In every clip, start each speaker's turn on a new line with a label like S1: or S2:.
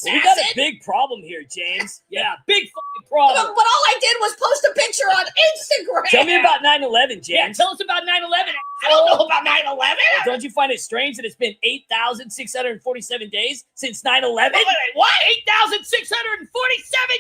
S1: assassin.
S2: We got a big problem here, James. Yeah, big fucking problem.
S1: But all I did was post a picture on Instagram.
S2: Tell me about 9/11, James.
S3: Yeah, tell us about 9/11.
S1: I don't know about 9/11.
S2: Don't you find it strange that it's been 8,647 days since 9/11?
S1: Wait, what?
S3: 8,647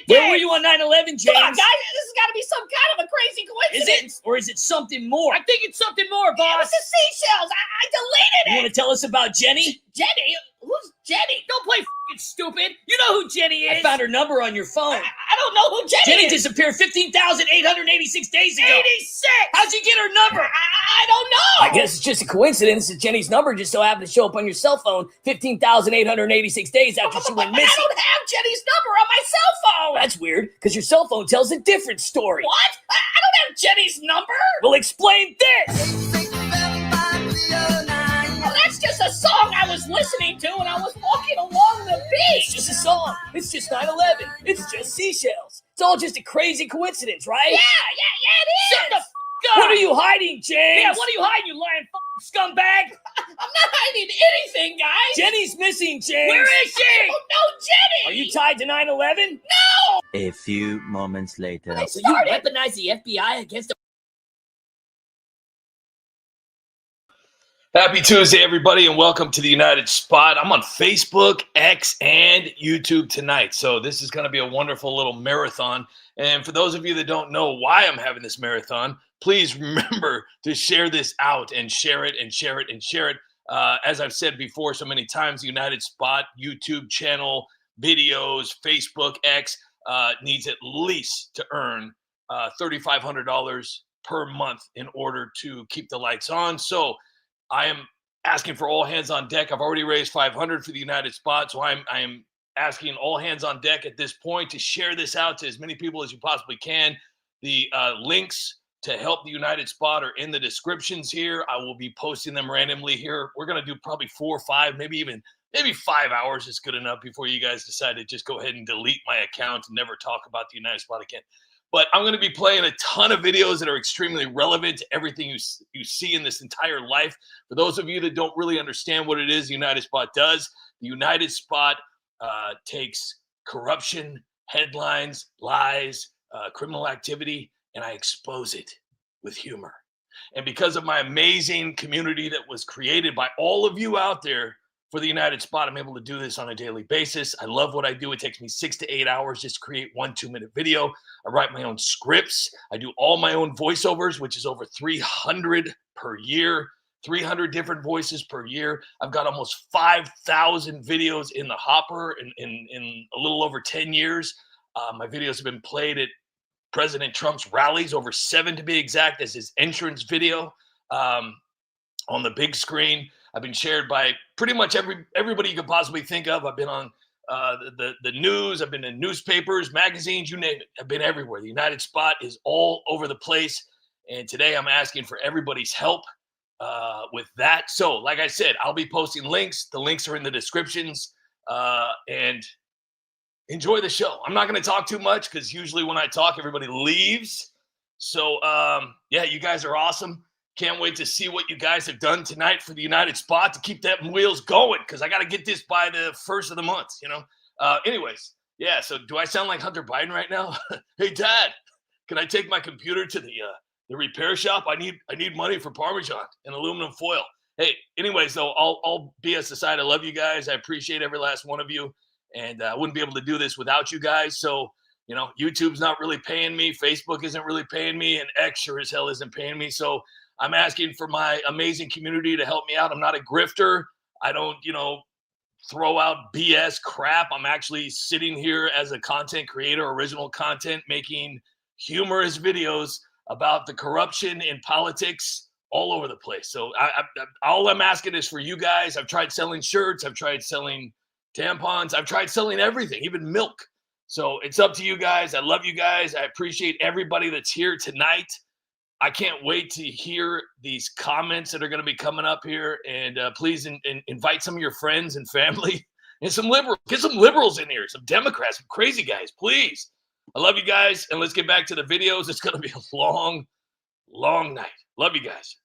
S3: days.
S2: Where were you on 9/11, James?
S1: Come on, guys. This has got to be some kind of a crazy coincidence.
S2: Is it? Or is it something more?
S3: I think it's something more,
S1: It
S3: boss.
S1: was the seashells. I deleted
S2: You
S1: it.
S2: want to tell us about Jenny?
S1: Jenny? Who's Jenny?
S3: Don't play fucking stupid. You know who Jenny is.
S2: I found her number on your phone.
S1: I don't know who Jenny
S2: Jenny
S1: is.
S2: disappeared 15,886 days ago.
S3: 86.
S2: How'd you get her number?
S1: I don't know.
S2: I guess it's just a coincidence that Jenny's number just so happened to show up on your cell phone 15,886 days after she went
S1: But I
S2: missing.
S1: don't have Jenny's number on my cell phone.
S2: That's weird, because your cell phone tells a different story.
S1: What? I don't have Jenny's number.
S2: Well, explain this.
S1: Well, that's just a song I was listening to when I was walking along the beach.
S2: It's just a song. It's just 9/11. It's just seashells. It's all just a crazy coincidence, right?
S1: Yeah, it is.
S3: Shut the f*** up.
S2: What are you hiding, James?
S3: Yeah, what are you hiding, you lying fucking scumbag?
S1: I'm not hiding anything, guys.
S2: Jenny's missing, James.
S3: Where is
S1: I
S3: she?
S1: don't know Jenny.
S2: Are you tied to 9/11?
S4: A few moments later.
S1: I
S3: So you
S1: started.
S3: weaponize the FBI against the...
S5: Happy Tuesday, everybody, and welcome to the United Spot. I'm on Facebook, X, and YouTube tonight. So this is going to be a wonderful little marathon. And for those of you that don't know why I'm having this marathon, please remember to share this out and share it and share it and share it. As I've said before so many times, the United Spot YouTube channel, videos, Facebook, X needs at least to earn $3,500 per month in order to keep the lights on. So I am asking for all hands on deck. I've already raised $500 for the United Spot, so I am asking all hands on deck at this point to share this out to as many people as you possibly can. The links to help the United Spot are in the descriptions here. I will be posting them randomly here. We're going to do probably 4 or 5, maybe 5 hours is good enough before you guys decide to just go ahead and delete my account and never talk about the United Spot again. But I'm going to be playing a ton of videos that are extremely relevant to everything you see in this entire life. For those of you that don't really understand what it is the United Spot does, the United Spot takes corruption, headlines, lies, criminal activity, and I expose it with humor. And because of my amazing community that was created by all of you out there for the United Spot, I'm able to do this on a daily basis. I love what I do. It takes me 6 to 8 hours just to create 1 2-minute video. I write my own scripts. I do all my own voiceovers, which is over 300 per year, 300 different voices per year. I've got almost 5,000 videos in the hopper in a little over 10 years. My videos have been played at President Trump's rallies, over 7 to be exact, as his entrance video on the big screen. I've been shared by pretty much everybody you could possibly think of. I've been on the news. I've been in newspapers, magazines, you name it. I've been everywhere. The United Spot is all over the place. And today I'm asking for everybody's help with that. So like I said, I'll be posting links. The links are in the descriptions. And enjoy the show. I'm not going to talk too much because usually when I talk, everybody leaves. So yeah, you guys are awesome. Can't wait to see what you guys have done tonight for the United Spot to keep that wheels going, because I got to get this by the first of the month, you know. Anyways, yeah, so do I sound like Hunter Biden right now? Hey, Dad, can I take my computer to the repair shop? I need money for Parmesan and aluminum foil. Hey, anyways, though, all BS aside, I love you guys. I appreciate every last one of you, and I wouldn't be able to do this without you guys. So, you know, YouTube's not really paying me. Facebook isn't really paying me, and X sure as hell isn't paying me. So I'm asking for my amazing community to help me out. I'm not a grifter. I don't, throw out BS crap. I'm actually sitting here as a content creator, original content, making humorous videos about the corruption in politics all over the place. So all I'm asking is for you guys. I've tried selling shirts. I've tried selling tampons. I've tried selling everything, even milk. So it's up to you guys. I love you guys. I appreciate everybody that's here tonight. I can't wait to hear these comments that are going to be coming up here. And please invite some of your friends and family and some liberals. Get some liberals in here, some Democrats, some crazy guys, please. I love you guys. And let's get back to the videos. It's going to be a long, long night. Love you guys.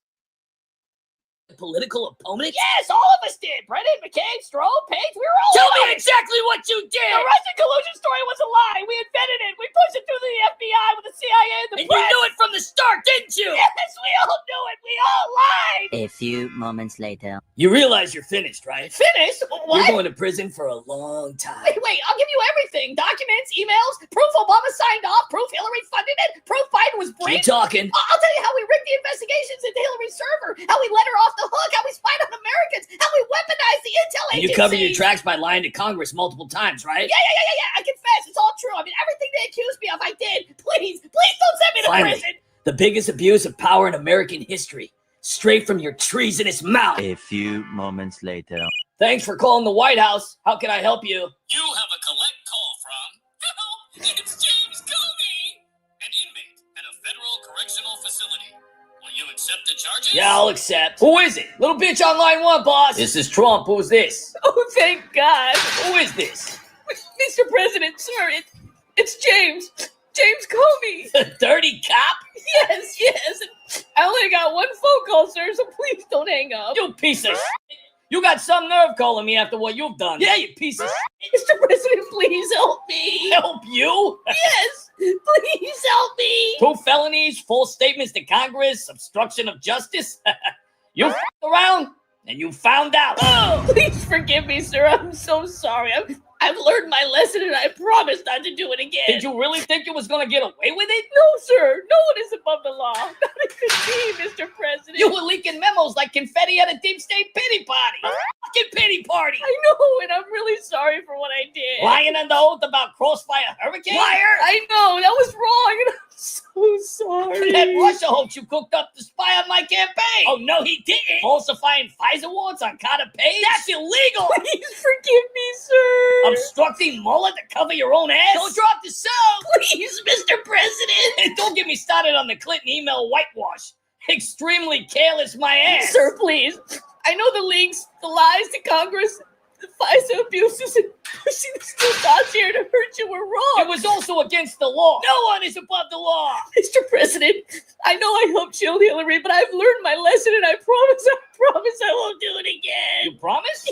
S3: Political opponent?
S1: Yes, all of us did. Brennan, McCabe, Strode, Page, we were all
S3: Tell
S1: in on
S3: me
S1: it.
S3: exactly what you
S1: The
S3: did!
S1: Russian collusion story was a lie. We invented it. We pushed it through the FBI with the CIA and the
S3: And you
S1: press.
S3: knew it from the start, didn't you?
S1: Yes, we all knew it. We all lied.
S4: A few moments later.
S2: You realize you're finished, right?
S1: Finished? What?
S2: You're going to prison for a long time.
S1: Wait, I'll give you everything. Documents, emails, proof Obama signed off, proof Hillary funded it, proof Biden was
S2: Keep
S1: briefed.
S2: talking.
S1: I'll tell you how we rigged the investigations into Hillary's server, how we let her off the hook, how we spied on Americans, how we weaponized the intel
S2: And
S1: agencies.
S2: you cover your tracks by lying to Congress multiple times, right?
S1: Yeah. I confess. It's all true. I mean, everything they accused me of, I did. Please don't send me to
S2: Finally.
S1: prison.
S2: The biggest abuse of power in American history. Straight from your treasonous mouth.
S4: A few moments later.
S2: Thanks for calling the White House. How can I help you?
S6: You have a collect call from... Hello, it's James Comey, an inmate at a federal correctional facility. Will you accept the charges?
S2: Yeah, I'll accept. Who is it? Little bitch on line one, boss. This is Trump. Who's this?
S1: Oh, thank God.
S2: Who is this?
S1: Mr. President, sir, it's James. James Comey.
S2: The dirty cop?
S1: Yes. I only got one phone call, sir, so please don't hang up.
S2: You piece of shit. You got some nerve calling me after what you've done. Yeah, you piece of shit.
S1: Mr. President, please help me.
S2: Help you?
S1: Yes, please help me.
S2: 2 felonies, false statements to Congress, obstruction of justice. You f***ed around and you found out.
S1: Oh, please forgive me, sir. I'm so sorry. I've learned my lesson and I promise not to do it again.
S2: Did you really think you was gonna get away with it?
S1: No, sir. No one is above the law. Not even me, Mr. President.
S2: You were leaking memos like confetti at a deep state pity party. Fucking pity party.
S1: I know, and I'm really sorry for what I did.
S2: Lying under oath about Crossfire Hurricane? Liar!
S1: I know, that was wrong, and I'm so sorry.
S2: That Russia hoax you cooked up to spy on my campaign.
S3: Oh, no, he didn't!
S2: Falsifying Pfizer warrants on Carter Page?
S3: That's illegal!
S1: Please forgive me, sir.
S2: Obstructing Mueller to cover your own ass?
S3: Don't drop the soap!
S1: Please, Mr. President.
S2: And don't get me started on the Clinton email whitewash. Extremely careless my ass.
S1: Sir, please. I know the leaks, the lies to Congress, the FISA abuses, and pushing the steel dots here to hurt you were wrong.
S2: It was also against the law.
S3: No one is above the law!
S1: Mr. President, I know I helped shield Hillary, but I've learned my lesson, and I promise I won't do it again.
S2: You promise?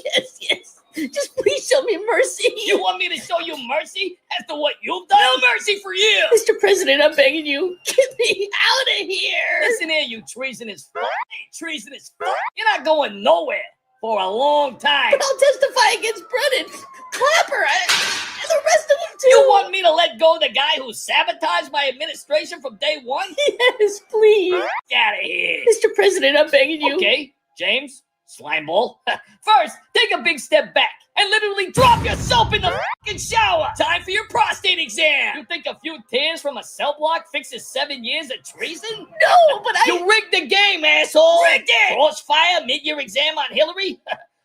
S1: Yes. Just please show me mercy.
S2: You want me to show you mercy after what you've done?
S3: No mercy for you!
S1: Mr. President, I'm begging you, get me out of here.
S2: Listen here, you treasonous fuck. Treasonous fuck. You're not going nowhere for a long time.
S1: But I'll testify against Brennan, Clapper, and the rest of them too.
S2: You want me to let go of the guy who sabotaged my administration from day one?
S1: Yes, please.
S2: Get out of here.
S1: Mr. President, I'm begging you.
S2: Okay, James, slimeball. First, take a big step back and literally drop yourself in the fucking shower. Time for your prostate exam. You think a few tears from a cell block fixes 7 years of treason?
S1: No, but
S2: You rigged the game, asshole.
S3: Rigged it.
S2: Crossfire, mid-year exam on Hillary.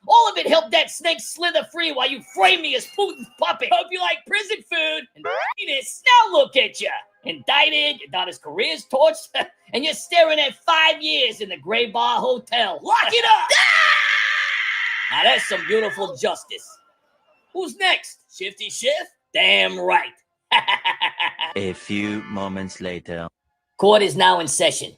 S2: All of it helped that snake slither free while you frame me as Putin's puppet. Hope you like prison food and penis. Now look at you. Indicted, your daughter's career's torched, and you're staring at 5 years in the Gray Bar Hotel. Lock it up! Now that's some beautiful justice. Who's next? Shifty Shift? Damn right.
S4: A few moments later.
S2: Court is now in session.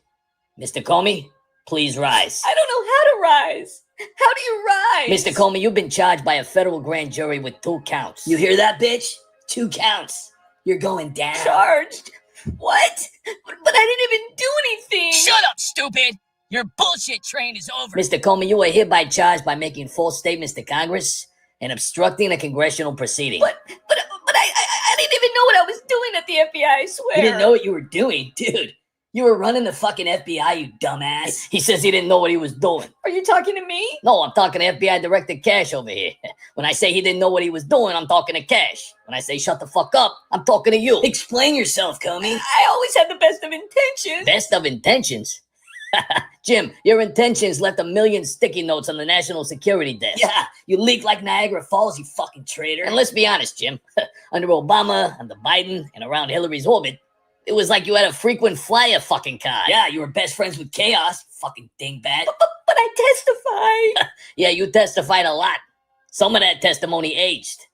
S2: Mr. Comey, please rise.
S1: I don't know how to rise. How do you rise?
S2: Mr. Comey, you've been charged by a federal grand jury with 2 counts. You hear that, bitch? 2 counts. You're going down.
S1: Charged? What? But I didn't even do anything.
S3: Shut up, stupid! Your bullshit train is over!
S2: Mr. Comey, you are hereby charged by making false statements to Congress and obstructing a congressional proceeding.
S1: But I didn't even know what I was doing at the FBI, I swear.
S2: You didn't know what you were doing? Dude, you were running the fucking FBI, you dumbass. He says he didn't know what he was doing.
S1: Are you talking to me?
S2: No, I'm talking to FBI Director Cash over here. When I say he didn't know what he was doing, I'm talking to Cash. When I say shut the fuck up, I'm talking to you. Explain yourself, Comey.
S1: I always had the best of intentions.
S2: Best of intentions? Jim, your intentions left 1 million sticky notes on the National Security Desk. Yeah, you leaked like Niagara Falls, you fucking traitor. And let's be honest, Jim. Under Obama, under Biden, and around Hillary's orbit, it was like you had a frequent flyer fucking card. Yeah, you were best friends with Chaos, fucking dingbat.
S1: But I testified.
S2: Yeah, you testified a lot. Some of that testimony aged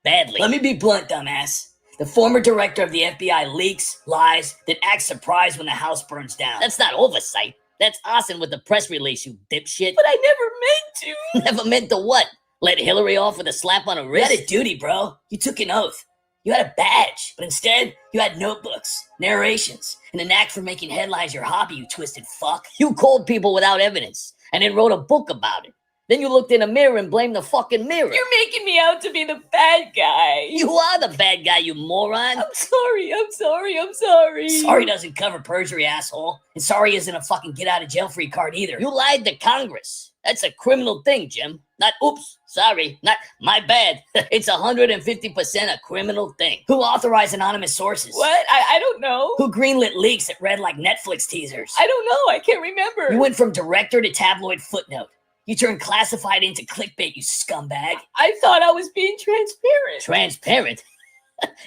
S2: badly. Let me be blunt, dumbass. The former director of the FBI leaks, lies, then acts surprised when the house burns down. That's not oversight. That's Austin with the press release, you dipshit.
S1: But I never meant to.
S2: Never meant to what? Let Hillary off with a slap on the wrist? You had a duty, bro. You took an oath. You had a badge, but instead, you had notebooks, narrations, and a knack for making headlines your hobby, you twisted fuck. You called people without evidence, and then wrote a book about it. Then you looked in a mirror and blamed the fucking mirror.
S1: You're making me out to be the bad guy.
S2: You are the bad guy, you moron.
S1: I'm sorry.
S2: Sorry doesn't cover perjury, asshole. And sorry isn't a fucking get-out-of-jail-free card either. You lied to Congress. That's a criminal thing, Jim. Not oops, sorry, not my bad. It's 150% a criminal thing. Who authorized anonymous sources?
S1: What? I don't know.
S2: Who greenlit leaks that read like Netflix teasers?
S1: I don't know. I can't remember.
S2: You went from director to tabloid footnote. You turned classified into clickbait, you scumbag.
S1: I thought I was being transparent.
S2: Transparent?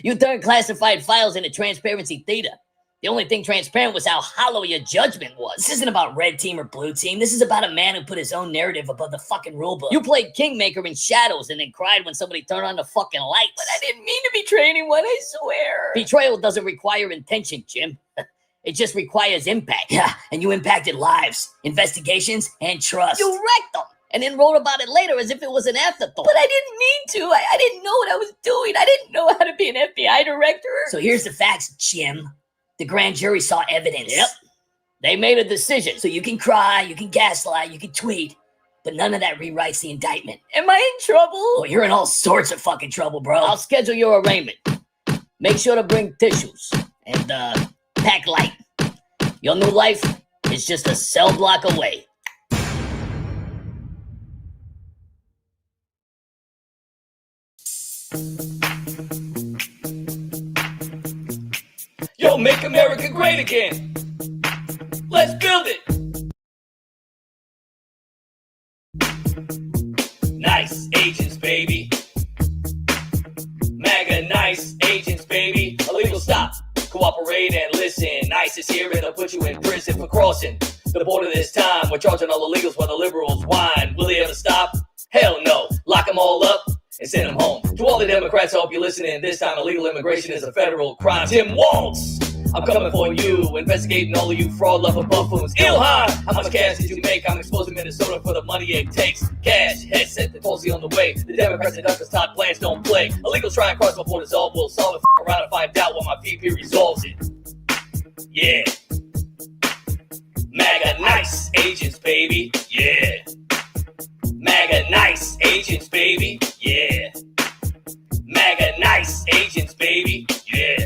S2: You turned classified files into transparency theta. The only thing transparent was how hollow your judgment was. This isn't about red team or blue team. This is about a man who put his own narrative above the fucking rulebook. You played Kingmaker in shadows and then cried when somebody turned on the fucking lights.
S1: But I didn't mean to betray anyone, I swear.
S2: Betrayal doesn't require intention, Jim. It just requires impact. Yeah, and you impacted lives, investigations, and trust. You wrecked them, and then wrote about it later as if it was an afterthought.
S1: But I didn't mean to. I didn't know what I was doing. I didn't know how to be an FBI director.
S2: So here's the facts, Jim. The grand jury saw evidence. Yep. They made a decision. So you can cry, you can gaslight, you can tweet, but none of that rewrites the indictment.
S1: Am I in trouble?
S2: Oh, you're in all sorts of fucking trouble, bro. I'll schedule your arraignment. Make sure to bring tissues and, pack light. Your new life is just a cell block away.
S5: Yo, make America great again. Let's build it. Nice agents, baby. MAGA nice agents, baby. Illegal stop. Cooperate and listen. ICE is here and they'll put you in prison for crossing the border this time. We're charging all the illegals while the liberals whine. Will they ever stop? Hell no. Lock them all up and send them home. To all the Democrats, I hope you're listening. This time, illegal immigration is a federal crime. Tim Waltz, I'm coming for you. Investigating all of you fraud lover buffoons. Ilhan, how much cash did you make? I'm exposing Minnesota for the money it takes. Cash, headset, the Tulsi on the way. The Democrats and Douglas top plans don't play. Illegals try and cross my borders all. We'll solve it around and find out what my PP resolves it. Yeah. MAGA nice agents, baby. Yeah. MAGA nice agents, baby. Yeah. MAGA nice agents, baby. Yeah.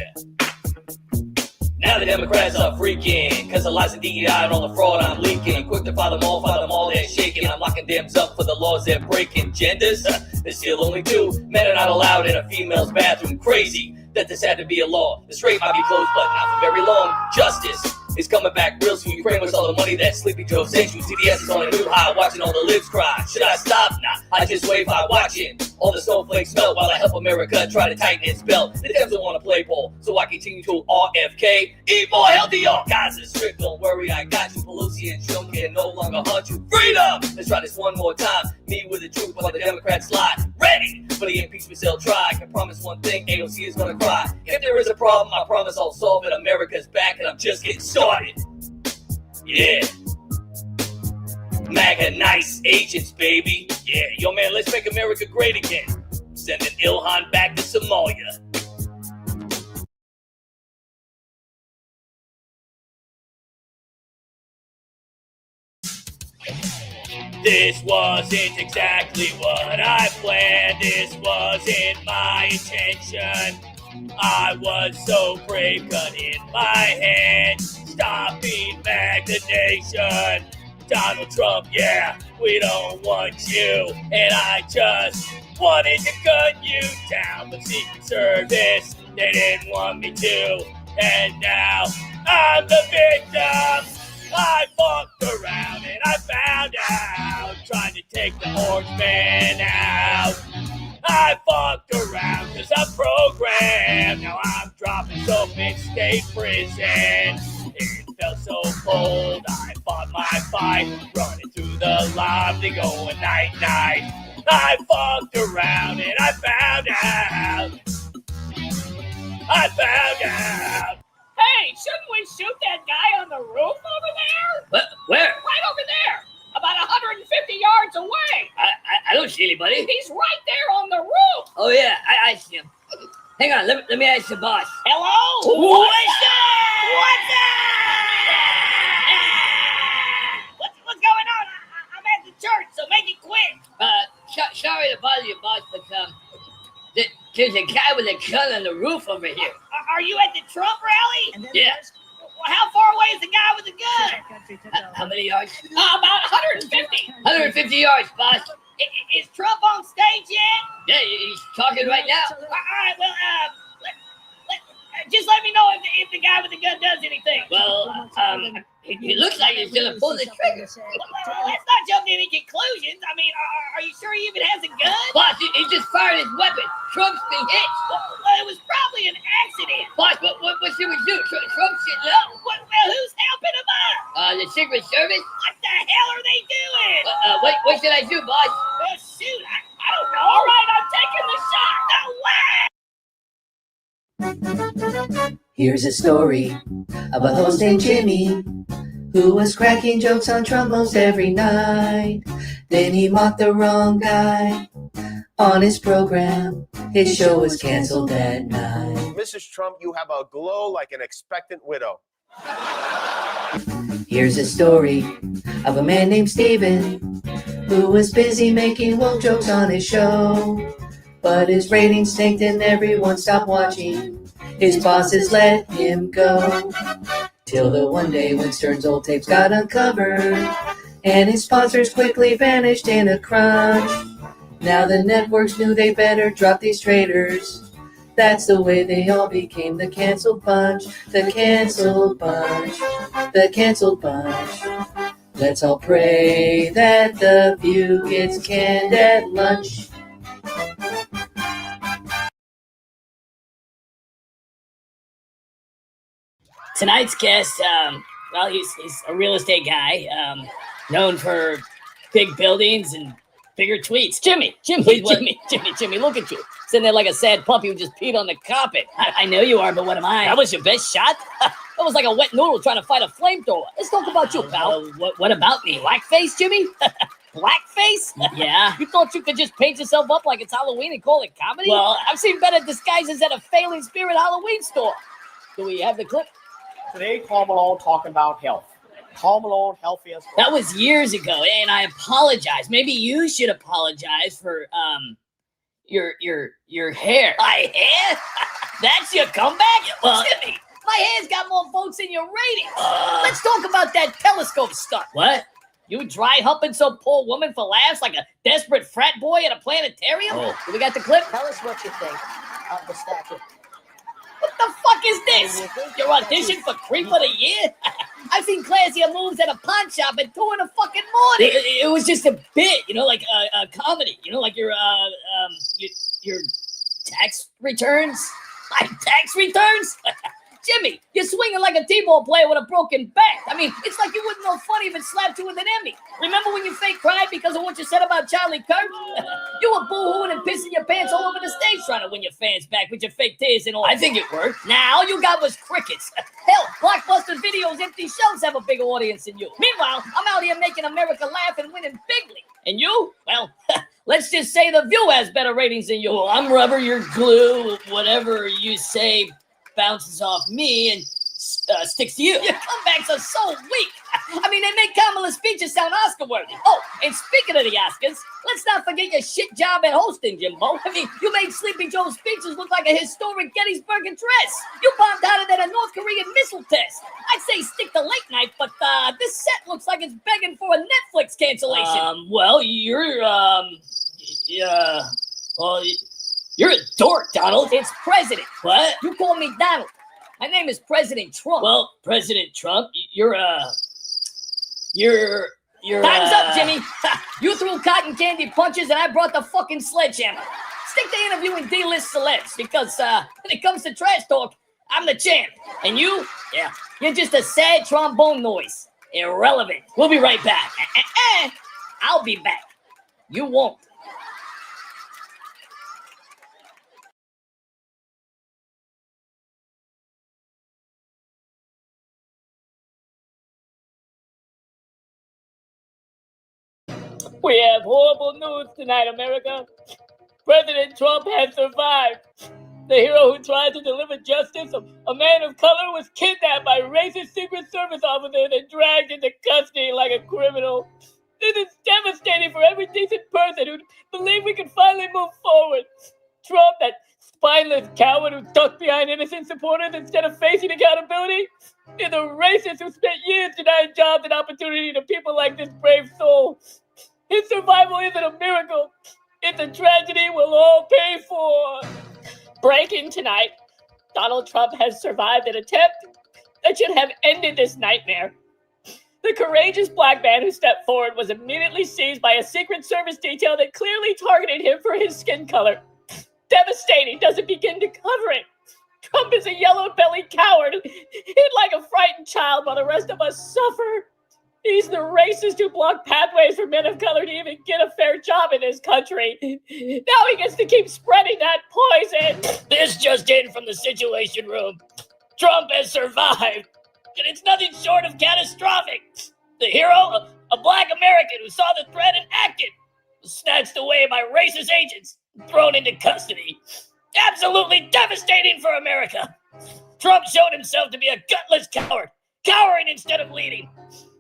S5: Now the Democrats are freaking, cause the lies of DEI and all the fraud I'm leaking. I'm quick to file them all, they're shaking. I'm locking dams up for the laws they're breaking. Genders, there's still only two. Men are not allowed in a female's bathroom. Crazy that this had to be a law. The strait might be closed, but not for very long. Justice is coming back real soon. Ukraine was all the money that Sleepy Joe sent you. TDS is on a new high, watching all the libs cry. Should I stop? Nah, I just wave by watching all the snowflakes melt while I help America try to tighten its belt. The Dems don't want to play ball, so I continue to RFK. Eat more healthy, y'all. Guys are strict, don't worry, I got you. Pelosi and Trump can no longer hunt you. Freedom! Let's try this one more time. Me with the truth while the Democrats slide. Ready for the impeachment cell try. I can promise one thing, AOC is gonna cry. If there is a problem, I promise I'll solve it. America's back and I'm just getting started. Yeah. MAGA nice agents, baby. Yeah, yo man, let's make America great again. Sending Ilhan back to Somalia. This wasn't exactly what I planned. This wasn't my intention. I was so brave, gun in my hand, stopping MAGA nation. Donald Trump, yeah, we don't want you. And I just wanted to gun you down. But Secret Service, they didn't want me to. And now I'm the victim. I fucked around and I found out, trying to take the orange man out. I fucked around cause I'm programmed. Now I'm dropping soap in state prison. It felt so cold, I fought my fight, running through the lobby, going night night. I fucked around and I found out.
S1: Hey, Hey, shouldn't we shoot that guy on the roof over there?
S2: What? Where?
S1: Right over there, about 150 yards away.
S2: I don't see anybody.
S1: He's right there on the roof.
S2: Oh yeah, I see him. Hang on, let me ask the boss.
S1: Hello?
S2: What's
S1: What's going on? I'm at the church, so make it quick.
S2: Sorry to bother you, boss, but there's a guy with a gun on the roof over here.
S1: Are you at the Trump rally?
S2: Yeah.
S1: Well, how far away is the guy with the gun?
S2: How many yards?
S1: About 150.
S2: 150 yards, boss.
S1: Is Trump on stage yet?
S2: Yeah, he's talking right now.
S1: All right, well, just let me know if the guy with the gun does anything.
S2: Well, it looks like he's gonna pull the trigger.
S1: Well, let's not jump to any conclusions. I mean, are you sure he even has a gun?
S2: Boss, he just fired his weapon. Trump's been hit.
S1: Well, it was probably an accident.
S2: Boss, what should we do? Trump should know.
S1: Well, who's helping him up?
S2: The Secret Service?
S1: What the hell are they doing?
S2: What should I do, boss?
S1: Well, shoot, I don't know. All right, I'm taking the shot. No way!
S7: Here's a story of a host named Jimmy who was cracking jokes on Trump most every night. Then he mocked the wrong guy on his program. His show was canceled that night.
S8: Mrs. Trump, you have a glow like an expectant widow.
S7: Here's a story of a man named Steven who was busy making woke jokes on his show. But his ratings tanked and everyone stopped watching. His bosses let him go. Till the one day when Stern's old tapes got uncovered and his sponsors quickly vanished in a crunch. Now the networks knew they better drop these traitors. That's the way they all became the canceled bunch. The canceled bunch. The canceled bunch. Let's all pray that the View gets canned at lunch.
S2: Tonight's guest, well, he's a real estate guy, known for big buildings and bigger tweets. Jimmy, look at you. Sitting there like a sad puppy who just peed on the carpet. I know you are, but what am I? That was your best shot? That was like a wet noodle trying to fight a flamethrower. Let's talk about you, pal. What about me? Blackface, Jimmy? Blackface? Yeah. You thought you could just paint yourself up like it's Halloween and call it comedy? Well, I've seen better disguises at a failing spirit Halloween store. Do we have the clip?
S9: Today, Carl Malone talking about health. Carl Malone, healthy as well.
S2: That was years ago, and I apologize. Maybe you should apologize for your hair. My hair? That's your comeback? Well, Jimmy, my hair's got more votes than your ratings. Let's talk about that telescope stunt. What? You dry humping some poor woman for laughs like a desperate frat boy at a planetarium? Oh. Do we got the clip?
S10: Tell us what you think of the statue.
S2: What the fuck is this? Your audition for Creep of the Year? I've seen classier moves at a pawn shop at 2 in the fucking morning. It was just a bit, like a comedy. Like your tax returns. My tax returns? Jimmy, you're swinging like a T-ball player with a broken back. I mean, it's like you wouldn't know funny if it slapped you with an Emmy. Remember when you fake cried because of what you said about Charlie Kirk? You were boo-hooing and pissing your pants all over the stage trying to win your fans back with your fake tears and all. I think it worked. Now, all you got was crickets. Hell, Blockbuster Video's empty shelves have a bigger audience than you. Meanwhile, I'm out here making America laugh and winning bigly. And you? Well, let's just say The View has better ratings than you. Well, I'm rubber, you're glue, whatever you say bounces off me and sticks to you. Your comebacks are so weak. I mean, they make Kamala's speeches sound Oscar-worthy. Oh, and speaking of the Oscars, let's not forget your shit job at hosting, Jimbo. I mean, you made Sleepy Joe's speeches look like a historic Gettysburg Address. You bombed out of that a North Korean missile test. I'd say stick to late night, but this set looks like it's begging for a Netflix cancellation. Well, you're a dork, Donald. It's President. What? You call me Donald. My name is President Trump. Well, President Trump, you're Time's up, Jimmy. You threw cotton candy punches and I brought the fucking sledgehammer. Stick to interviewing D-list celebs because when it comes to trash talk, I'm the champ. And you? Yeah. You're just a sad trombone noise. Irrelevant. We'll be right back. I'll be back. You won't. We have horrible news tonight, America. President Trump has survived. The hero who tried to deliver justice, a man of color, was kidnapped by racist Secret Service officers and dragged into custody like a criminal. This is devastating for every decent person who believes we can finally move forward. Trump, that spineless coward who ducked behind innocent supporters instead of facing accountability, is a racist who spent years denying jobs and opportunity to people like this brave soul. His survival isn't a miracle. It's a tragedy we'll all pay for. Breaking tonight, Donald Trump has survived an attempt that should have ended this nightmare. The courageous black man who stepped forward was immediately seized by a Secret Service detail that clearly targeted him for his skin color. Devastating doesn't begin to cover it. Trump is a yellow-bellied coward, hid like a frightened child while the rest of us suffer. He's the racist who blocked pathways for men of color to even get a fair job in this country. Now he gets to keep spreading that poison. This just in from the Situation Room. Trump has survived, and it's nothing short of catastrophic. The hero, a black American who saw the threat and acted, was snatched away by racist agents and thrown into custody. Absolutely devastating for America. Trump showed himself to be a gutless coward, cowering instead of leading.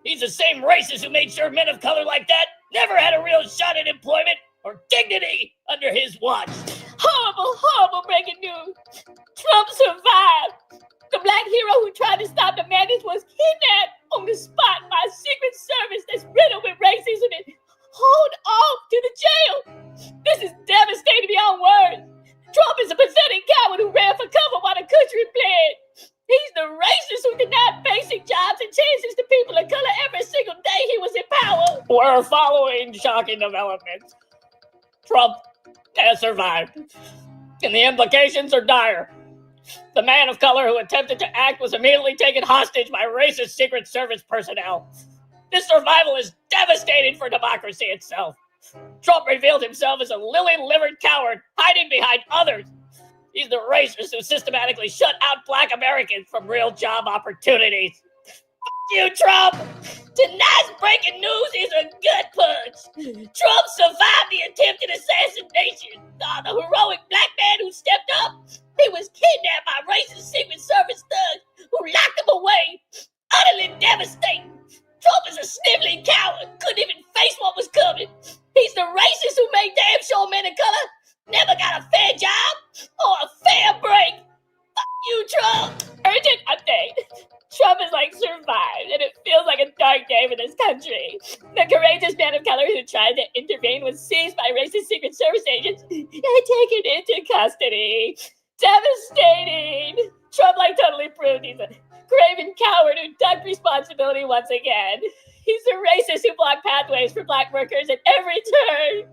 S2: He's the same racist who made sure men of color like that never had a real shot at employment or dignity under his watch. Horrible, horrible breaking news. Trump survived. The black hero who tried to stop the madness was kidnapped on the spot by a Secret Service that's riddled with racism and hauled off to the jail. This is devastating beyond words. Trump is a pathetic coward who ran for cover while the country bled. He's the racist who denied basic jobs and chances to people of color every single day he was in power. We're following shocking developments. Trump has survived, and the implications are dire. The man of color who attempted to act was immediately taken hostage by racist Secret Service personnel. This survival is devastating for democracy itself. Trump revealed himself as a lily-livered coward hiding behind others. He's the racist who systematically shut out black Americans from real job opportunities. F you, Trump! Tonight's breaking news is a gut punch. Trump survived the attempted assassination. The heroic black man who stepped up, he was kidnapped by racist Secret Service thugs who locked him away. Utterly devastating. Trump is a sniveling coward, couldn't even face what was coming. He's the racist who made damn sure men of color never got a fair job or a fair break. F you, Trump. Urgent update. Trump is survived, and it feels like a dark day for this country. The courageous man of color who tried to intervene was seized by racist Secret Service agents and taken into custody. Devastating. Trump totally proved he's a craven coward who ducked responsibility once again. He's the racist who blocked pathways for black workers at every turn.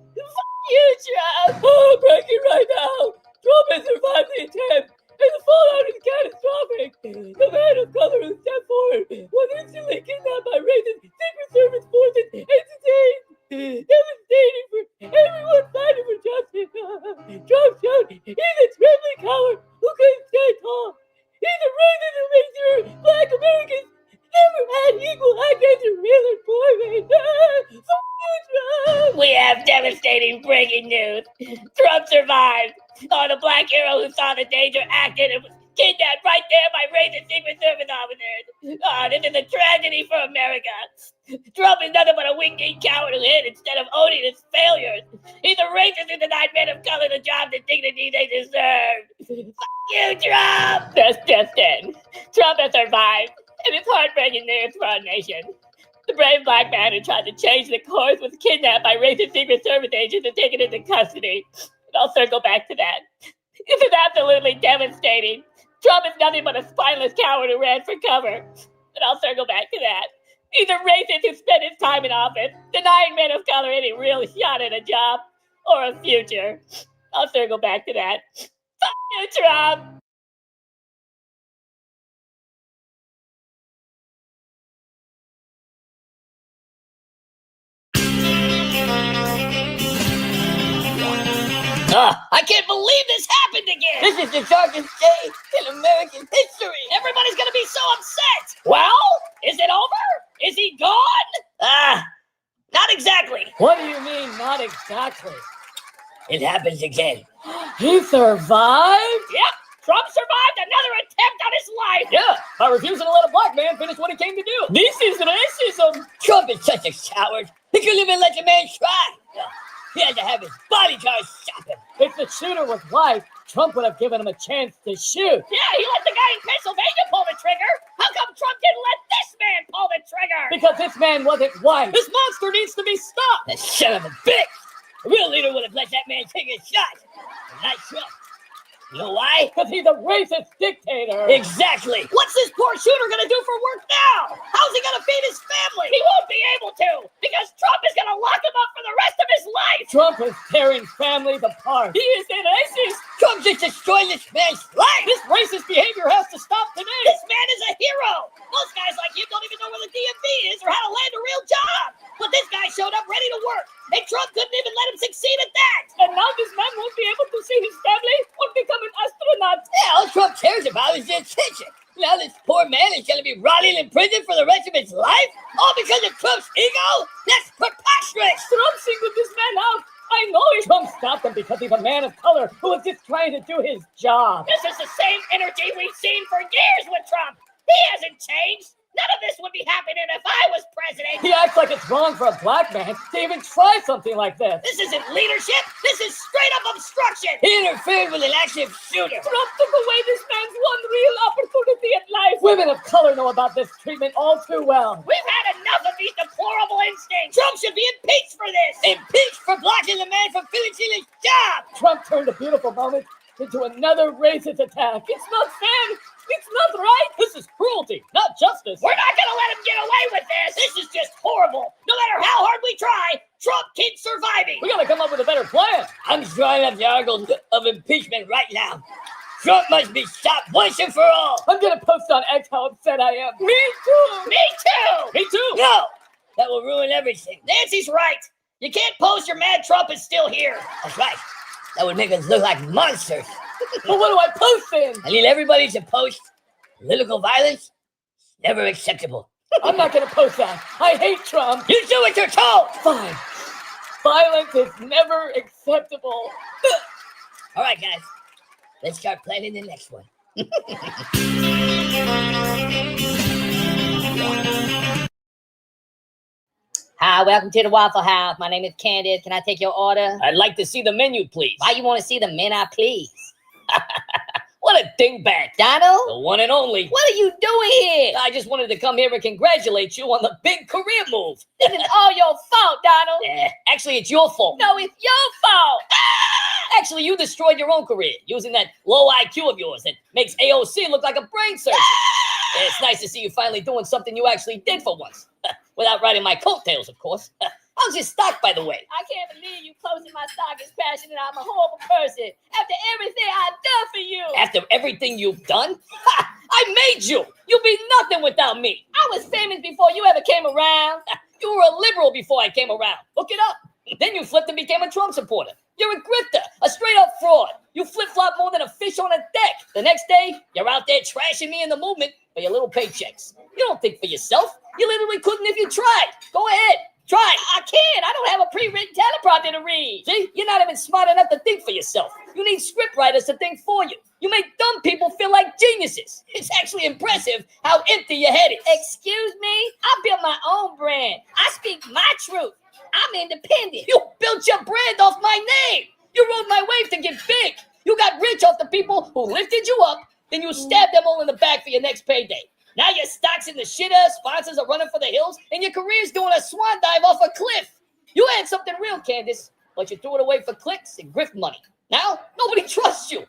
S2: You, Trump! Oh, I'm breaking right now! Trump has survived the attempt, and the fallout is catastrophic! The man of color who stepped forward was instantly kidnapped by racist Secret Service forces and detained! Devastating for everyone fighting for justice! Trump showed he's a trembling coward who couldn't stand tall! He's a racist who made sure black Americans never had equal access to real employment! We have devastating breaking news. Trump survived. The black hero who saw the danger acted and was kidnapped right there by racist Secret Service officers. This is a tragedy for America. Trump is nothing but a weak-kneed coward who hid instead of owning his failures. He's a racist who denied men of color the jobs and dignity they deserve. F you, Trump! That's just it. Trump has survived, and it's heartbreaking news for our nation. The brave black man who tried to change the course was kidnapped by racist Secret Service agents and taken into custody. And I'll circle back to that. This is absolutely devastating. Trump is nothing but a spineless coward who ran for cover. And I'll circle back to that. He's a racist who spent his time in office, denying men of color any real shot at a job or a future. I'll circle back to that. F you, Trump! I can't believe this happened again!
S3: This is the darkest day in American history.
S2: Everybody's gonna be so upset! Well, is it over? Is he gone? Not exactly.
S3: What do you mean, not exactly?
S2: It happens again.
S3: He survived?
S2: Yep, Trump survived another attempt on his life.
S3: Yeah, by refusing to let a black man finish what he came to do. This is racism.
S2: Trump is such a coward. He couldn't even let the man try. He had to have his bodyguard stop him.
S3: If the shooter was white, Trump would have given him a chance to shoot.
S2: Yeah, he let the guy in Pennsylvania pull the trigger. How come Trump didn't let this man pull the trigger?
S3: Because this man wasn't white. This monster needs to be stopped.
S2: That son of a bitch. A real leader would have let that man take a shot. But not Trump. You know why?
S3: Because he's a racist dictator.
S2: Exactly. What's this poor shooter gonna do for work now? How's he gonna feed his family? He won't be able to, because Trump is gonna lock him up for the rest of his life.
S3: Trump is tearing families apart. He is a racist.
S2: Trump just destroyed this man's life.
S3: This racist behavior has to stop today.
S2: This man is a hero. Most guys like him don't even know where the DMV is or how to land a real job. But this guy showed up ready to work, and Trump couldn't even let him succeed at that.
S3: And now this man won't be able to see his family or become an astronaut.
S2: Yeah, all Trump cares about is the attention. Now this poor man is going to be rotting in prison for the rest of his life? All because of Trump's ego? That's preposterous.
S3: Trump singled this man out. I know it. Trump stopped him because he's a man of color who was just trying to do his job.
S2: This is the same energy we've seen for years with Trump. He hasn't changed. None of this would be happening if I was president.
S3: He acts like it's wrong for a black man to even try something like this.
S2: This isn't leadership. This is straight up obstruction. He interfered with an active shooter.
S3: Trump took away this man's one real opportunity at life. Women of color know about this treatment all too well.
S2: We've had enough of these deplorable instincts. Trump should be impeached for this. Impeached for blocking the man from finishing his job.
S3: Trump turned a beautiful moment into another racist attack. It's not fair. It's not right. This is cruelty, not justice.
S2: We're not going to let him get away with this. This is just horrible. No matter how hard we try, Trump keeps surviving.
S3: We got to come up with a better plan.
S2: I'm drawing up the articles of impeachment right now. Trump must be stopped once and for all.
S3: I'm going to post on X how upset I am. Me too.
S2: Me too.
S3: Me too.
S2: No, that will ruin everything. Nancy's right. You can't post your mad Trump is still here. That's right. That would make us look like monsters.
S3: Well, what do I post then?
S2: I need everybody to post political violence. Never acceptable.
S3: I'm not going to post that. I hate Trump.
S2: You do what you're told.
S3: Fine. Violence is never acceptable.
S2: All right, guys. Let's start planning the next one.
S10: Hi, welcome to the Waffle House. My name is Candace. Can I take your order?
S2: I'd like to see the menu, please.
S10: Why you want to see the menu, please?
S2: What a dingbat.
S10: Donald?
S2: The one and only.
S10: What are you doing here?
S2: I just wanted to come here and congratulate you on the big career move.
S10: This is all your fault, Donald.
S2: Actually, it's your fault.
S10: No, it's your fault.
S2: Actually, you destroyed your own career using that low IQ of yours that makes AOC look like a brain surgeon. It's nice to see you finally doing something you actually did for once. Without riding my coattails, of course. How's your stock, by the way?
S10: I can't believe you posting my stock is passionate. I'm a horrible person. After everything I've done for you.
S2: After everything you've done? Ha! I made you. You'd be nothing without me.
S10: I was famous before you ever came around.
S2: You were a liberal before I came around. Look it up. Then you flipped and became a Trump supporter. You're a grifter, a straight-up fraud. You flip-flop more than a fish on a deck. The next day, you're out there trashing me in the movement for your little paychecks. You don't think for yourself. You literally couldn't if you tried. Go ahead. Try.
S10: I can't. I don't have a pre-written teleprompter to read.
S2: See, you're not even smart enough to think for yourself. You need script writers to think for you. You make dumb people feel like geniuses. It's actually impressive how empty your head is.
S10: Excuse me? I built my own brand. I speak my truth. I'm independent.
S2: You built your brand off my name. You rode my wave to get big. You got rich off the people who lifted you up. Then you stabbed them all in the back for your next payday. Now your stock's in the shitter, sponsors are running for the hills, and your career's doing a swan dive off a cliff. You had something real, Candace, but you threw it away for clicks and grift money. Now, nobody trusts you.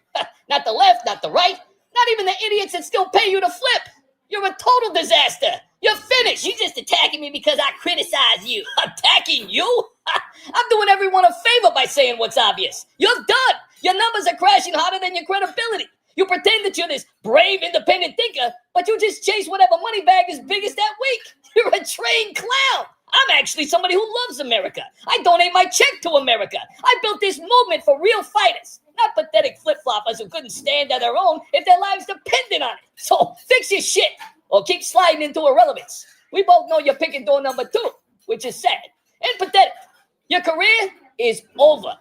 S2: Not the left, not the right, not even the idiots that still pay you to flip. You're a total disaster. You're finished.
S10: You just attacking me because I criticize you.
S2: Attacking you? I'm doing everyone a favor by saying what's obvious. You're done. Your numbers are crashing harder than your credibility. You pretend that you're this brave, independent thinker, but you just chase whatever money bag is biggest that week. You're a trained clown. I'm actually somebody who loves America. I donate my check to America. I built this movement for real fighters, not pathetic flip-floppers who couldn't stand on their own if their lives depended on it. So fix your shit or keep sliding into irrelevance. We both know you're picking door number 2, which is sad.
S3: and pathetic. Your career is over.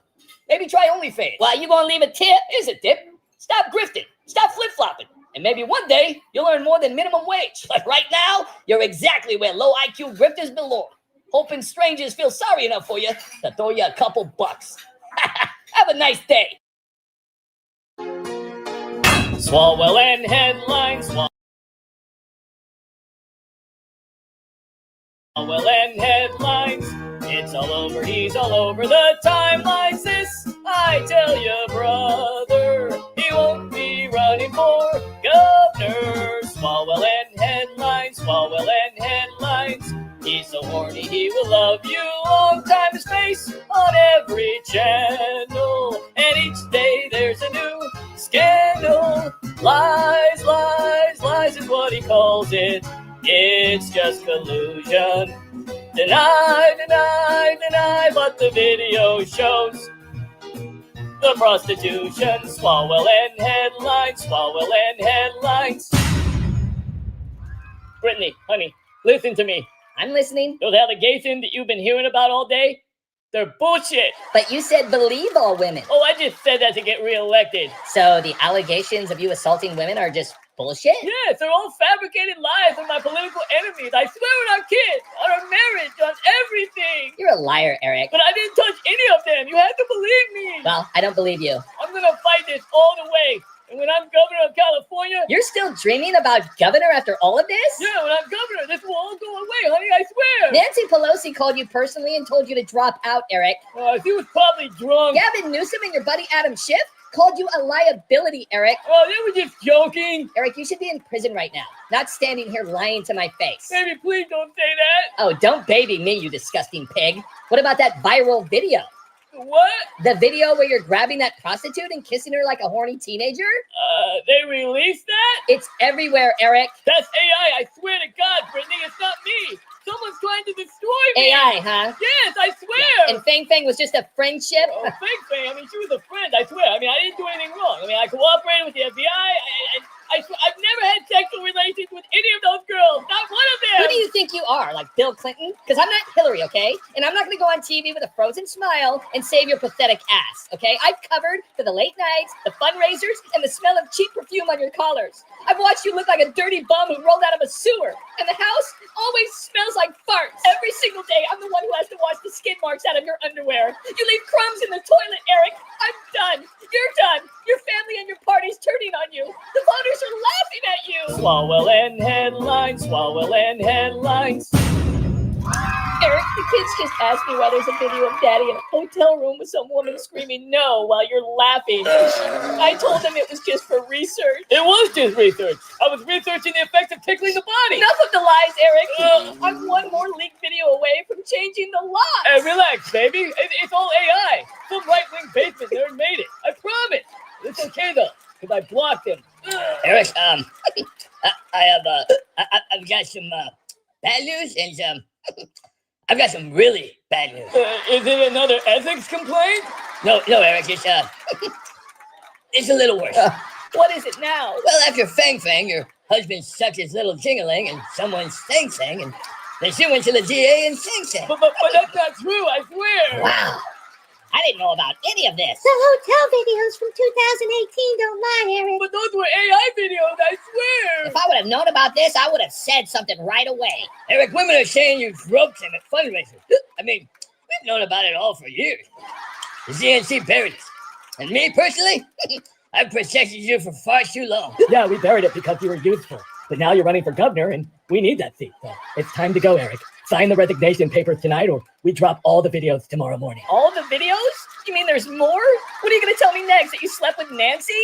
S3: Maybe try OnlyFans.
S10: Why, you gonna leave a tip?
S3: Here's a tip. Stop grifting. Stop flip-flopping. And maybe one day you'll earn more than minimum wage.
S10: But right now, you're exactly where low IQ grifters belong.
S3: Hoping strangers feel sorry enough for you to throw you a couple bucks. Have a nice day. Swalwell and headlines. Swalwell and headlines. It's all over, he's all over the timelines. This, I tell you, brother, he won't be running for governor. Swalwell and headlines, Swalwell and headlines. He's so horny, he will love you. Long time his face on every channel. And each day there's a new scandal. Lies, lies, lies is what he calls it. It's just collusion. Deny, deny, deny, but the video shows the prostitution. Swalwell and headlines, Swalwell and headlines. Brittany, honey, listen to me.
S10: I'm listening.
S3: Those allegations that you've been hearing about all day, they're bullshit.
S10: But you said believe all women.
S3: Oh, I just said that to get reelected.
S10: So the allegations of you assaulting women are just bullshit?
S3: Yes, they're all fabricated lies from my political enemies. I swear on our kids, on our marriage, on everything.
S10: You're a liar, Eric.
S3: But I didn't touch any of them. You have to believe me.
S10: Well, I don't believe you.
S3: I'm going to fight this all the way. And when I'm governor of California...
S10: You're still dreaming about governor after all of this?
S3: Yeah, when I'm governor, this will all go away, honey, I swear.
S10: Nancy Pelosi called you personally and told you to drop out, Eric.
S3: She was probably drunk.
S10: Gavin Newsom and your buddy Adam Schiff called you a liability, Eric.
S3: Oh, they were just joking.
S10: Eric, you should be in prison right now, not standing here lying to my face.
S3: Baby, please don't say that.
S10: Oh, don't baby me, you disgusting pig. What about that viral video?
S3: What?
S10: The video where you're grabbing that prostitute and kissing her like a horny teenager?
S3: They released that?
S10: It's everywhere, Eric.
S3: That's AI, I swear to God, Brittany, it's not me. Someone's trying to destroy me.
S10: AI, huh?
S3: Yes, I swear.
S10: Yeah. And Fang Fang was just a friendship?
S3: Oh, Fang Fang, I mean, she was a friend, I swear. I mean, I didn't do anything wrong. I mean, I cooperated with the FBI. I've never had sexual relations with any of those girls. Not one of them.
S10: Who do you think you are, like Bill Clinton? Because I'm not Hillary, okay? And I'm not going to go on TV with a frozen smile and save your pathetic ass, okay? I've covered for the late nights, the fundraisers, and the smell of cheap perfume on your collars. I've watched you look like a dirty bum who rolled out of a sewer. And the house always smells like farts. Every single day, I'm the one who has to wash the skid marks out of your underwear. You leave crumbs in the toilet, Eric. I'm done. You're done. Your family and your party's turning on you. The voters are laughing at you.
S3: Swalwell and headlines, Swalwell and headlines.
S10: Eric, the kids just asked me why there's a video of Daddy in a hotel room with some woman screaming no while you're laughing. I told them it was just for research.
S3: It was just research. I was researching the effects of tickling the body.
S10: Enough of the lies, Eric. I'm one more leaked video away from changing the law.
S3: Hey, relax, baby. It's all AI. Some right-wing basement there made it. I promise. It's okay, though, because I blocked him.
S2: Eric, I've got some bad news and some... I've got some really bad news.
S3: Is it another ethics complaint?
S2: No, Eric, it's a little worse.
S10: What is it now?
S2: Well, after Fang Fang, your husband sucked his little jingling and someone sang sang, and then she went to the DA and sang.
S3: But that's not true, I swear.
S10: Wow. I didn't know about any of this.
S11: The hotel videos from 2018 don't lie, Eric.
S3: But those were AI videos, I swear.
S10: If I would have known about this, I would have said something right away.
S2: Eric, women are saying you groped him at fundraisers. I mean, we've known about it all for years. The ZNC parodies. And me, personally, I've protected you for far too long.
S3: Yeah, we buried it because you were useful. But now you're running for governor, and we need that seat. So it's time to go, Eric. Sign the resignation papers tonight, or we drop all the videos tomorrow morning.
S10: All the videos? You mean there's more? What are you going to tell me next? That you slept with Nancy?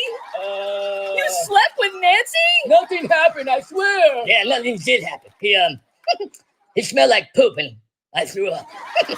S10: You slept with Nancy?
S3: Nothing happened, I swear.
S2: Yeah, nothing did happen. He smelled like poop, and I threw up.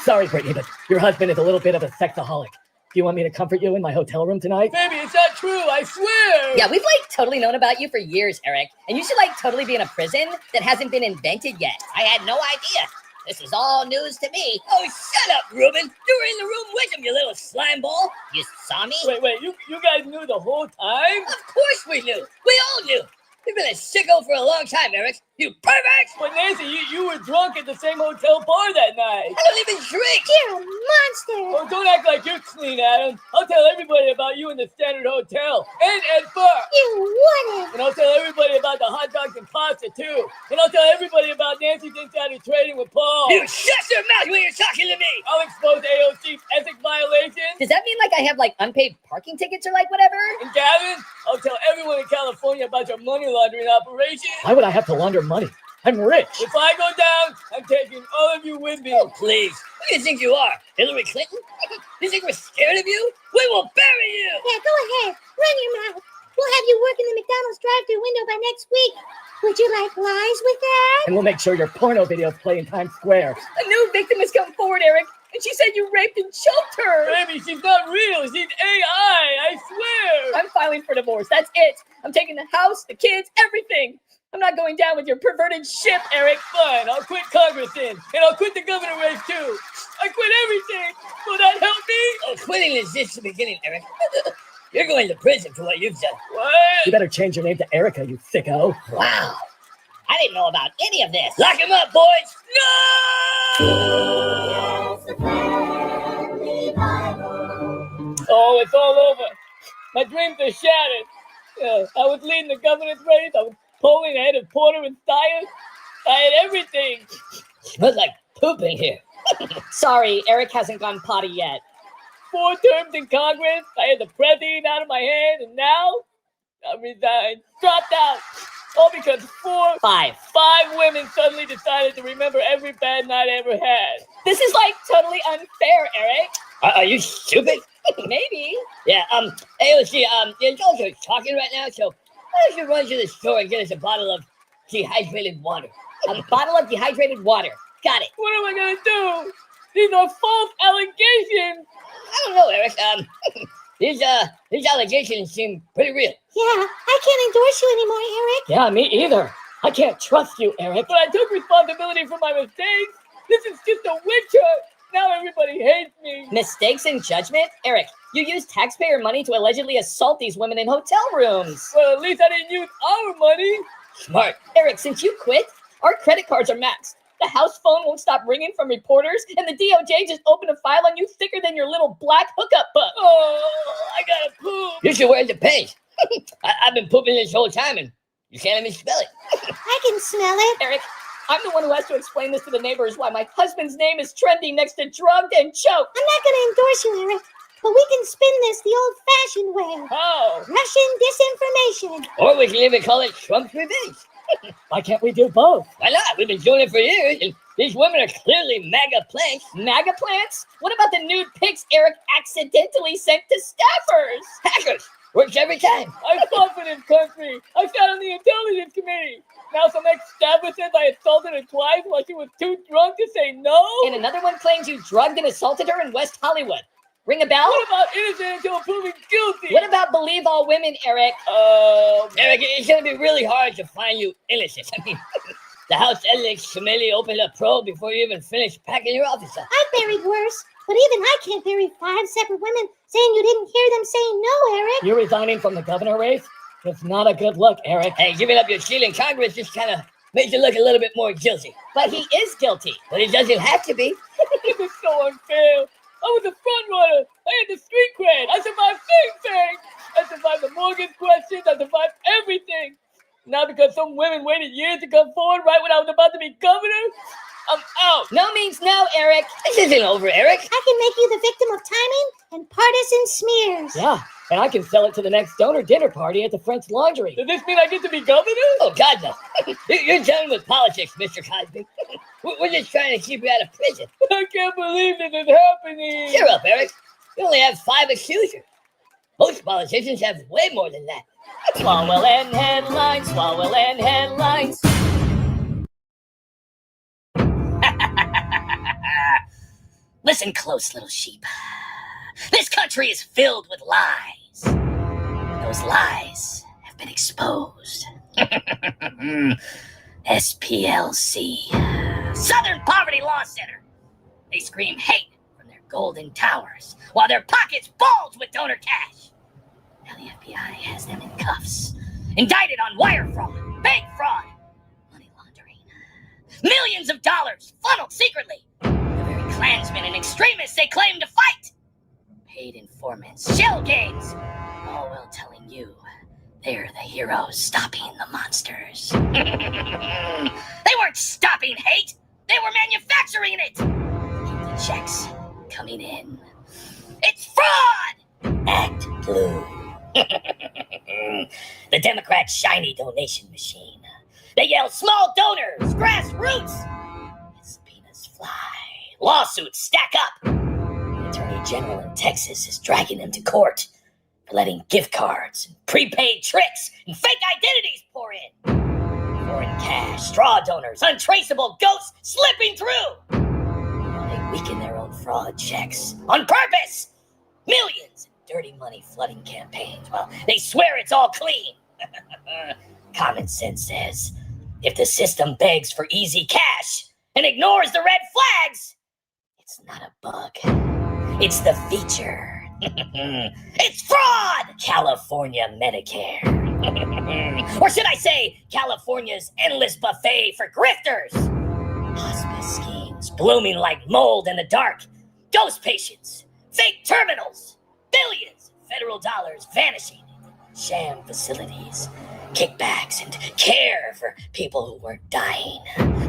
S3: Sorry, Brittany, but your husband is a little bit of a sexaholic. Do you want me to comfort you in my hotel room tonight? Baby, it's not true, I swear!
S10: Yeah, we've totally known about you for years, Eric. And you should totally be in a prison that hasn't been invented yet. I had no idea. This is all news to me.
S2: Oh, shut up, Ruben. You were in the room with him, you little slime ball.
S10: You saw me?
S3: Wait, you guys knew the whole time?
S2: Of course we knew. We all knew. We've been a sicko for a long time, Eric. You pervert!
S3: But Nancy, you were drunk at the same hotel bar that night.
S2: I don't even drink!
S11: You're a monster.
S3: Oh, don't act like you're clean, Adam. I'll tell everybody about you in the Standard Hotel. And Ed Burke.
S11: You wouldn't.
S3: And I'll tell everybody about the hot dogs and pasta, too. And I'll tell everybody about Nancy's insider trading with Paul.
S2: You shut your mouth when you're talking to me!
S3: I'll expose AOC's ethics violations.
S10: Does that mean like I have like unpaid parking tickets or like whatever?
S3: And Gavin, I'll tell everyone in California about your money laundering operation.
S9: Why would I have to launder money? I'm rich.
S3: If I go down, I'm taking all of you with me.
S2: Oh, please. Who do you think you are? Hillary Clinton? You think we're scared of you? We will bury you!
S11: Yeah, go ahead. Run your mouth. We'll have you work in the McDonald's drive-thru window by next week. Would you like lies with that?
S9: And we'll make sure your porno videos play in Times Square.
S10: A new victim has come forward, Eric, and she said you raped and choked her.
S3: Baby, she's not real. She's AI. I swear.
S10: I'm filing for divorce. That's it. I'm taking the house, the kids, everything. I'm not going down with your perverted ship, Eric.
S3: Fine, I'll quit Congress then. And I'll quit the governor race too. I quit everything. Will that help me?
S2: Oh, quitting is just the beginning, Eric. You're going to prison for what you've done.
S3: What?
S9: You better change your name to Erica, you sicko.
S2: Wow.
S10: I didn't know about any of this.
S2: Lock him up, boys! No!
S3: Oh, it's all over. My dreams are shattered. I was leading the governor's race. I was polling ahead of Porter and Stiers. I had everything.
S2: Smells like poop in here.
S10: Sorry, Eric hasn't gone potty yet.
S3: 4 terms in Congress. I had the president out of my hand, and now I resigned. Dropped out. All because 5 women suddenly decided to remember every bad night I ever had.
S10: This is like totally unfair, Eric.
S2: Are you stupid?
S10: Maybe.
S2: Yeah, AOC, the adults are talking right now, so why don't you run to the store and get us a bottle of dehydrated water?
S10: A bottle of dehydrated water. Got it.
S3: What am I gonna do? These are false allegations.
S2: I don't know, Eric. These allegations seem pretty real.
S11: Yeah, I can't endorse you anymore, Eric.
S9: Yeah, me either. I can't trust you, Eric.
S3: But I took responsibility for my mistakes. This is just a witch hunt. Now everybody hates me.
S10: Mistakes in judgment? Eric, you used taxpayer money to allegedly assault these women in hotel rooms.
S3: Well, at least I didn't use our money.
S2: Smart.
S10: Eric, since you quit, our credit cards are maxed. The house phone won't stop ringing from reporters, and the DOJ just opened a file on you thicker than your little black hookup book.
S3: Oh, I gotta poop.
S2: You should wear the pants. I've been pooping this whole time, and you can't even smell it.
S11: I can smell it.
S10: Eric, I'm the one who has to explain this to the neighbors why my husband's name is trending next to drugged and choked.
S11: I'm not going to endorse you, Eric, but we can spin this the old-fashioned way.
S3: How?
S11: Russian disinformation.
S2: Or we can even call it Trump's revenge.
S9: Why can't we do both?
S2: Why not? We've been doing it for years, and these women are clearly MAGA plants.
S10: MAGA plants? What about the nude pics Eric accidentally sent to staffers?
S2: Hackers. Works every time.
S3: I fought for this country. I sat on the intelligence committee. Now some ex-staffer says I assaulted her twice while she was too drunk to say no.
S10: And another one claims you drugged and assaulted her in West Hollywood. Ring a bell?
S3: What about innocent until proven guilty?
S10: What about believe all women, Eric?
S2: Eric, it's going to be really hard to find you innocent. I mean, the House Ethics Committee opened a probe before you even finished packing your office up.
S11: I've buried worse, but even I can't bury 5 separate women saying you didn't hear them say no, Eric.
S9: You're resigning from the governor race? It's not a good look, Eric.
S2: Hey, giving up your seat in Congress just kind of makes you look a little bit more guilty.
S10: But he is guilty.
S2: But he doesn't have to be.
S3: This is so unfair. I was a front runner. I had the street cred. I survived things. I survived the mortgage questions. I survived everything. Now because some women waited years to come forward right when I was about to be governor, I'm out.
S10: No means no, Eric.
S2: This isn't over, Eric.
S11: I can make you the victim of timing and partisan smears.
S9: Yeah, and I can sell it to the next donor dinner party at the French Laundry.
S3: Does this mean I get to be governor?
S2: Oh, God, no. You're done with politics, Mr. Cosby. We're just trying to keep you out of prison.
S3: I can't believe this is happening.
S2: Cheer up, Eric. You only have 5 accusers. Most politicians have way more than that.
S10: Swalwell and headlines, Swalwell and headlines.
S2: Listen close, little sheep. This country is filled with lies. Those lies have been exposed. SPLC, Southern Poverty Law Center. They scream hate from their golden towers while their pockets bulge with donor cash. Now the FBI has them in cuffs, indicted on wire fraud, bank fraud, money laundering. Millions of dollars funneled secretly. The very Klansmen and extremists they claim to fight. Paid informants, shell games, all while telling you they're the heroes stopping the monsters. They weren't stopping hate. They were manufacturing it. Keep the checks coming in. It's fraud! Act blue. The Democrats' shiny donation machine. They yell small donors, grassroots. As subpoenas fly, lawsuits stack up. The Attorney General in Texas is dragging them to court for letting gift cards and prepaid tricks and fake identities pour in. Foreign cash, straw donors, untraceable ghosts slipping through. While they weaken their own fraud checks on purpose. Millions in dirty money flooding campaigns while they swear it's all clean. Common sense says, if the system begs for easy cash and ignores the red flags, it's not a bug. It's the feature. It's fraud! California Medicare. Or should I say, California's endless buffet for grifters. Hospice schemes blooming like mold in the dark. Ghost patients. Fake terminals. Billions of federal dollars vanishing in sham facilities. Kickbacks and care for people who weren't dying.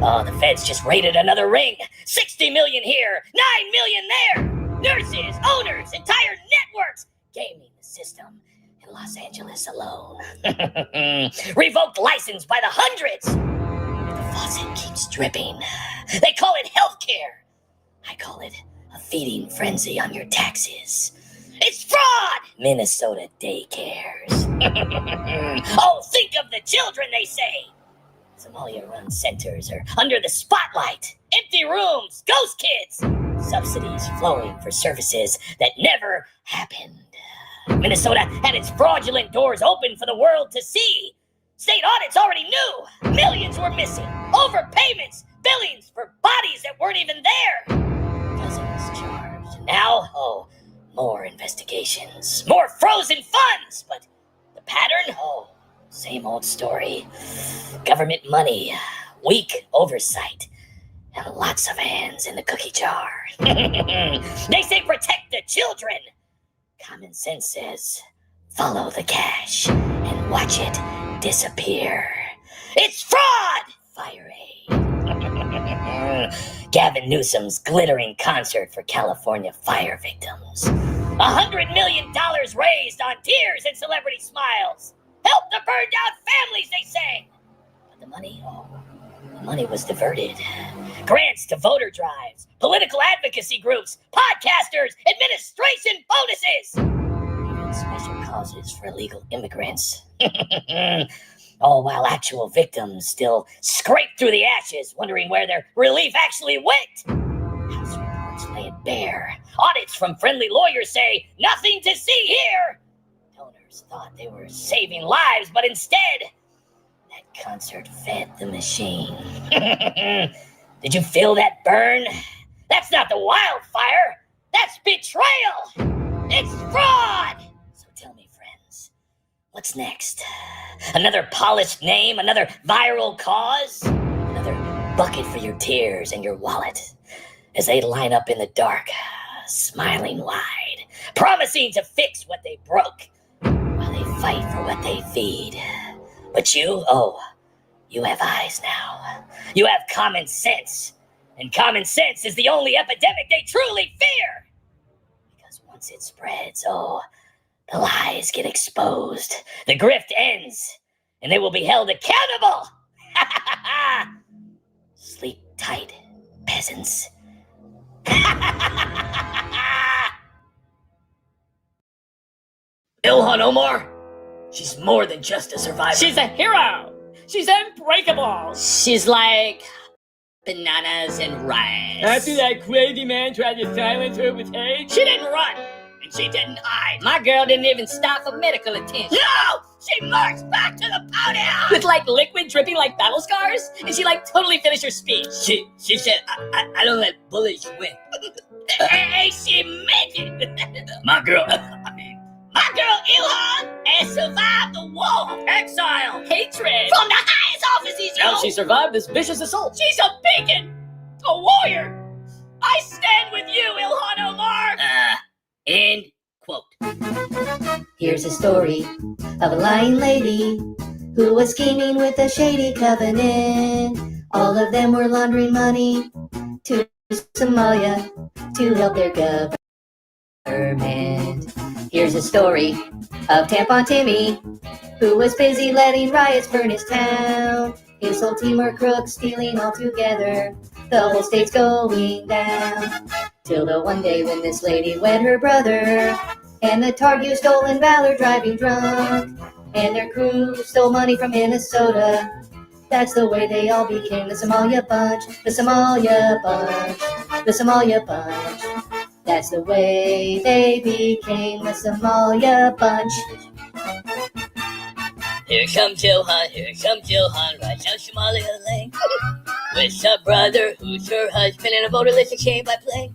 S2: Oh, the feds just raided another ring. 60 million here, 9 million there. Nurses, owners, entire networks gaming the system in Los Angeles alone. Revoked license by the hundreds. The faucet keeps dripping. They call it healthcare. I call it a feeding frenzy on your taxes. It's fraud! Minnesota daycares. Oh, think of the children, they say. Somalia-run centers are under the spotlight. Empty rooms, ghost kids. Subsidies flowing for services that never happened. Minnesota had its fraudulent doors open for the world to see. State audits already knew. Millions were missing. Overpayments. Billings for bodies that weren't even there. Dozens charged. Now, more investigations. More frozen funds. But the pattern? Same old story. Government money. Weak oversight. And lots of hands in the cookie jar. They say protect the children. Common sense says follow the cash and watch it disappear. It's fraud! Fire aid. Gavin Newsom's glittering concert for California fire victims. $100 million raised on tears and celebrity smiles. Help the burned out families, they say. But the money was diverted. Grants to voter drives, political advocacy groups, podcasters, administration bonuses, even special causes for illegal immigrants. All while actual victims still scrape through the ashes, wondering where their relief actually went. House reports lay it bare. Audits from friendly lawyers say nothing to see here. Donors thought they were saving lives, but instead, that concert fed the machine. Did you feel that burn? That's not the wildfire. That's betrayal. It's fraud. So tell me, friends, what's next? Another polished name? Another viral cause? Another bucket for your tears and your wallet as they line up in the dark, smiling wide, promising to fix what they broke while they fight for what they feed. But you, you have eyes now. You have common sense. And common sense is the only epidemic they truly fear. Because once it spreads, the lies get exposed. The grift ends. And they will be held accountable. Sleep tight, peasants. Ilhan Omar? She's more than just a survivor.
S3: She's a hero. She's unbreakable.
S2: She's like bananas and rice.
S3: After that crazy man tried to silence her with hate,
S2: She didn't run, and she didn't hide.
S10: My girl didn't even stop for medical attention.
S2: No! She marched back to the podium!
S10: With liquid dripping like battle scars, and she totally finished her speech.
S2: She said, I don't let bullets win. Hey, she meant it! My girl Ilhan has survived the war, exile,
S10: Hatred
S2: from the highest offices,
S3: Now
S2: yo.
S3: she survived this vicious assault.
S2: She's a beacon, a warrior. I stand with you, Ilhan Omar. End quote.
S7: Here's a story of a lying lady who was scheming with a shady covenant. All of them were laundering money to Somalia to help their government. Here's a story of Tampon Timmy, who was busy letting riots burn his town. His whole team were crooks, stealing all together. The whole state's going down. Till the one day when this lady wed her brother, and the Targ used stolen valor driving drunk, and their crew stole money from Minnesota. That's the way they all became the Somalia Bunch, the Somalia Bunch, the Somalia Bunch. That's the way they became the Somalia Bunch.
S2: Here comes Ilhan, right down Somalia Lane. With a brother who's her husband and a voter list exchange by plane.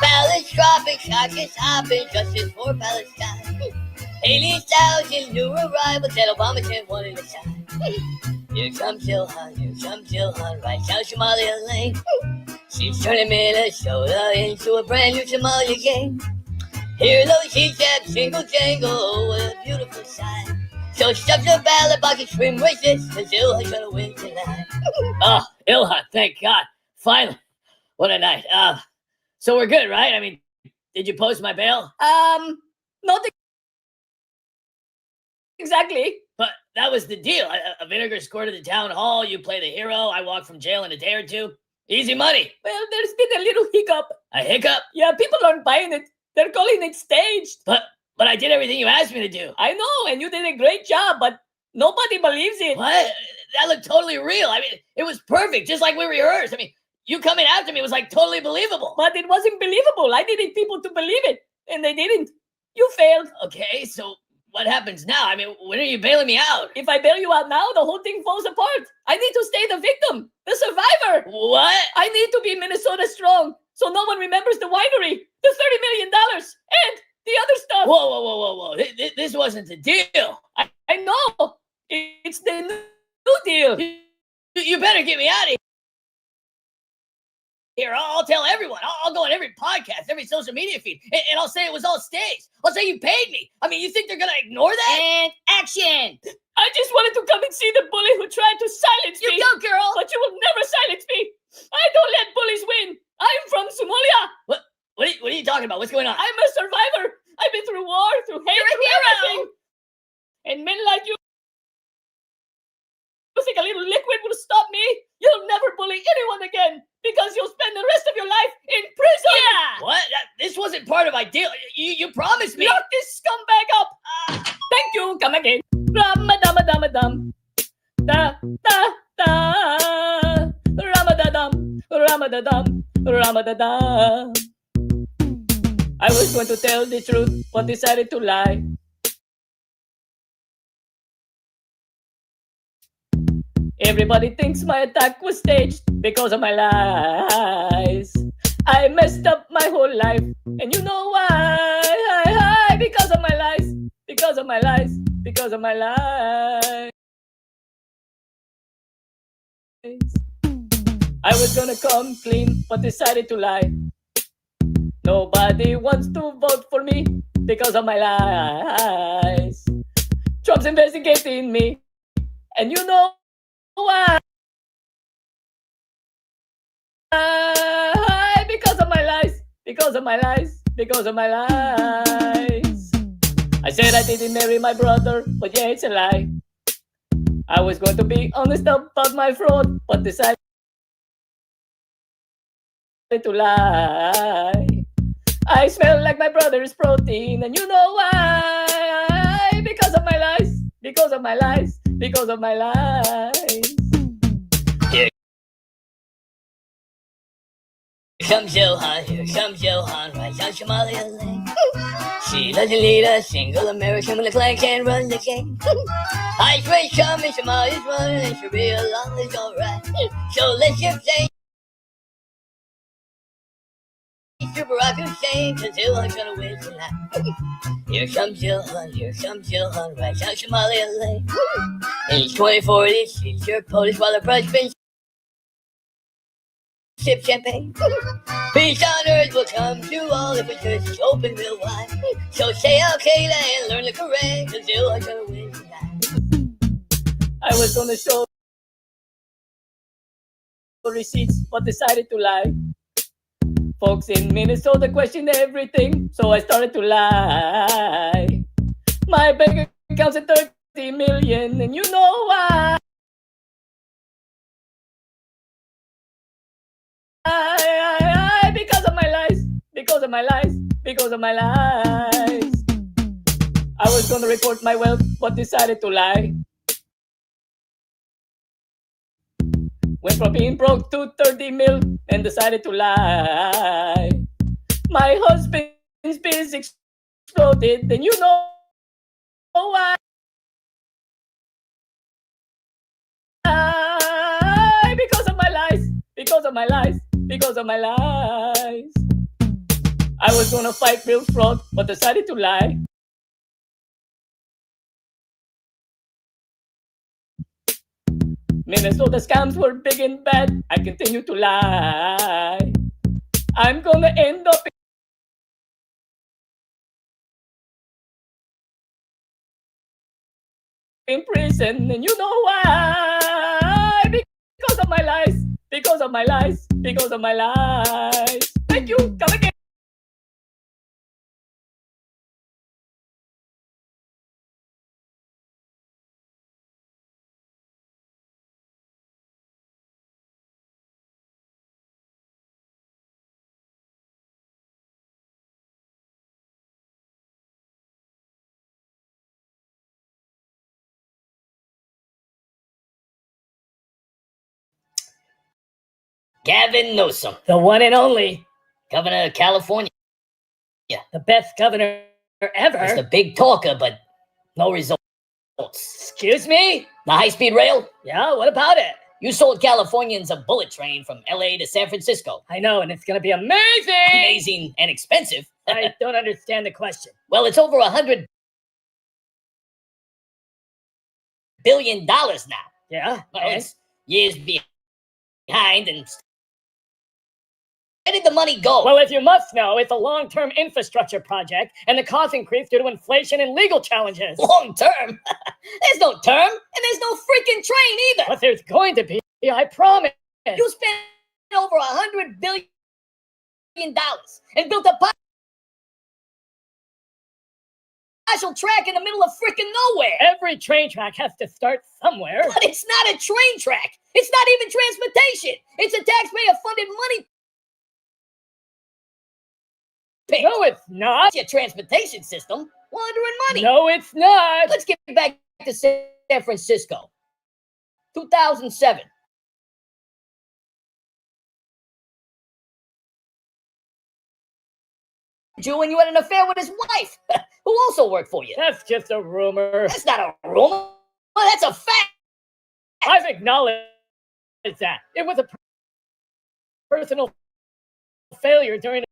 S2: Ballots dropping, shots hopping, justice for Palestine. 80,000 new arrivals that Obama sent one at a time. Here comes Ilhan, right down Somalia Lane. She's turning Minnesota into a brand new Somalia game. Hear those hijabs jingle jangle, oh, what a beautiful sight. So stuff the ballot box and scream racist, cause Ilhan's gonna win tonight.
S3: Oh, Ilhan, thank God. Finally. What a night. So we're good, right? I mean, did you post my bail?
S1: Not exactly.
S3: But that was the deal. A vinegar squirt at the town hall, you play the hero, I walk from jail in a day or two. Easy money.
S1: Well, there's been a little hiccup.
S3: A hiccup?
S1: Yeah, people aren't buying it. They're calling it staged.
S3: But I did everything you asked me to do.
S1: I know, and you did a great job, but nobody believes it.
S3: What? That looked totally real. I mean, it was perfect, just like we rehearsed. I mean, you coming after me was like totally believable.
S1: But it wasn't believable. I needed people to believe it, and they didn't. You failed.
S3: Okay, so what happens now? I mean, when are you bailing me out?
S1: If I bail you out now, the whole thing falls apart. I need to stay the victim, the survivor.
S3: What?
S1: I need to be Minnesota strong, so no one remembers the winery, the $30 million, and the other stuff.
S3: Whoa. This wasn't the deal.
S1: I know. It's the new deal.
S3: You better get me out of here. I'll tell everyone. I'll go on every podcast, every social media feed, and I'll say it was all staged. I'll say you paid me. I mean, you think they're going to ignore that?
S2: And action.
S1: I just wanted to come and see the bully who tried to silence me.
S2: You go, girl.
S1: But you will never silence me. I don't let bullies win. I'm from Somalia.
S3: What are you talking about? What's going on?
S1: I'm a survivor. I've been through war, through hate, through everything. And men like you think a little liquid will stop me? You'll never bully anyone again because you'll spend the rest of your life in prison.
S3: Yeah. What? This wasn't part of my deal. You promised me.
S1: Lock this scumbag up. Thank you. Come again. Ramadam. Da da da. Ramadadam. I was going to tell the truth, but decided to lie. Everybody thinks my attack was staged because of my lies. I messed up my whole life, and you know why? Because of my lies. Because of my lies. Because of my lies. I was gonna come clean, but decided to lie. Nobody wants to vote for me because of my lies. Trump's investigating me, and you know why? Because of my lies. Because of my lies. Because of my lies. I said I didn't marry my brother, but yeah, it's a lie. I was going to be honest about my fraud, but decided to lie. I smell like my brother's protein, and you know why? Because of my lies. Because of my lies. Because of my lies.
S2: Here comes Ilhan, right down Somalia Lane. She doesn't lead a single American when the clan can't run the game. Ice race coming, Somalia's running, and Sharia law is alright. So let's just say
S10: Mr. Barack Hussein, cause Ilhan's gonna win tonight. Here comes Ilhan, right out Somalia Lane. Age 24, this is your Polish while the president sip champagne. Peace on earth will come to all if we just open real wide. So say Al-Qaeda and learn the Quran, cause Ilhan's gonna win tonight.
S1: I was gonna show receipts, but decided to lie. Folks in Minnesota questioned everything, so I started to lie. My bank account's at 30 million, and you know why. Because of my lies, because of my lies, because of my lies. I was gonna report my wealth, but decided to lie. Went from being broke to 30 mil and decided to lie. My husband's biz exploded, and you know why. Because of my lies, because of my lies, because of my lies. I was gonna fight real fraud, but decided to lie. Minnesota scams were big and bad. I continue to lie. I'm gonna end up in prison, and you know why. Because of my lies, because of my lies, because of my lies. Thank you. Come again.
S2: Gavin Newsom,
S1: The one and only,
S2: governor of California.
S1: the best governor ever.
S2: He's the big talker, but no results.
S1: Excuse me?
S2: The high-speed rail?
S1: Yeah, what about it?
S2: You sold Californians a bullet train from LA to San Francisco.
S1: I know, and it's gonna be amazing.
S2: Amazing and expensive.
S1: I don't understand the question.
S2: Well, it's over $100 billion now.
S1: Yeah?
S2: Well, it's years behind, and where did the money go?
S1: Well, as you must know, it's a long-term infrastructure project, and the cost increased due to inflation and legal challenges.
S2: Long term? There's no term, and there's no freaking train either.
S1: But there's going to be, I promise.
S2: You spent over $100 billion and built a partial track in the middle of freaking nowhere.
S1: Every train track has to start somewhere.
S2: But it's not a train track. It's not even transportation. It's a taxpayer-funded money pit.
S1: No, it's not.
S2: It's your transportation system laundering money.
S1: No, it's not.
S2: Let's get back to San Francisco. 2007. You and you had an affair with his wife, who also worked for you.
S1: That's just a rumor.
S2: That's not a rumor. Well, that's a fact.
S1: I've acknowledged that. It was a personal failure during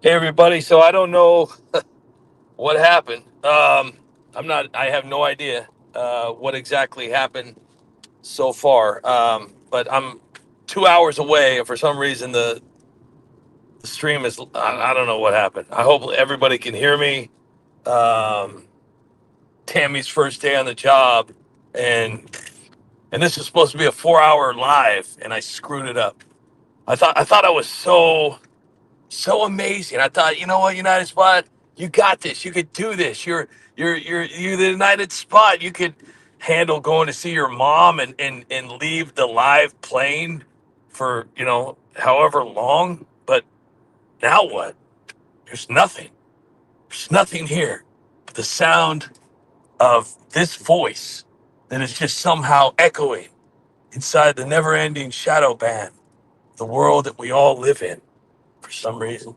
S5: Hey everybody, so I don't know what happened. I have no idea what exactly happened so far. But I'm 2 hours away, and for some reason the stream is. I don't know what happened. I hope everybody can hear me. Um, Tammy's first day on the job, and this is supposed to be a 4 hour live, and I screwed it up. I thought I was so amazing. I thought, you know what, United Spot, you got this. You could do this. You're the United Spot. You could handle going to see your mom and leave the live playing for, however long. But now what? There's nothing. There's nothing here but the sound of this voice that is just somehow echoing inside the never-ending shadow band, the world that we all live in for some reason.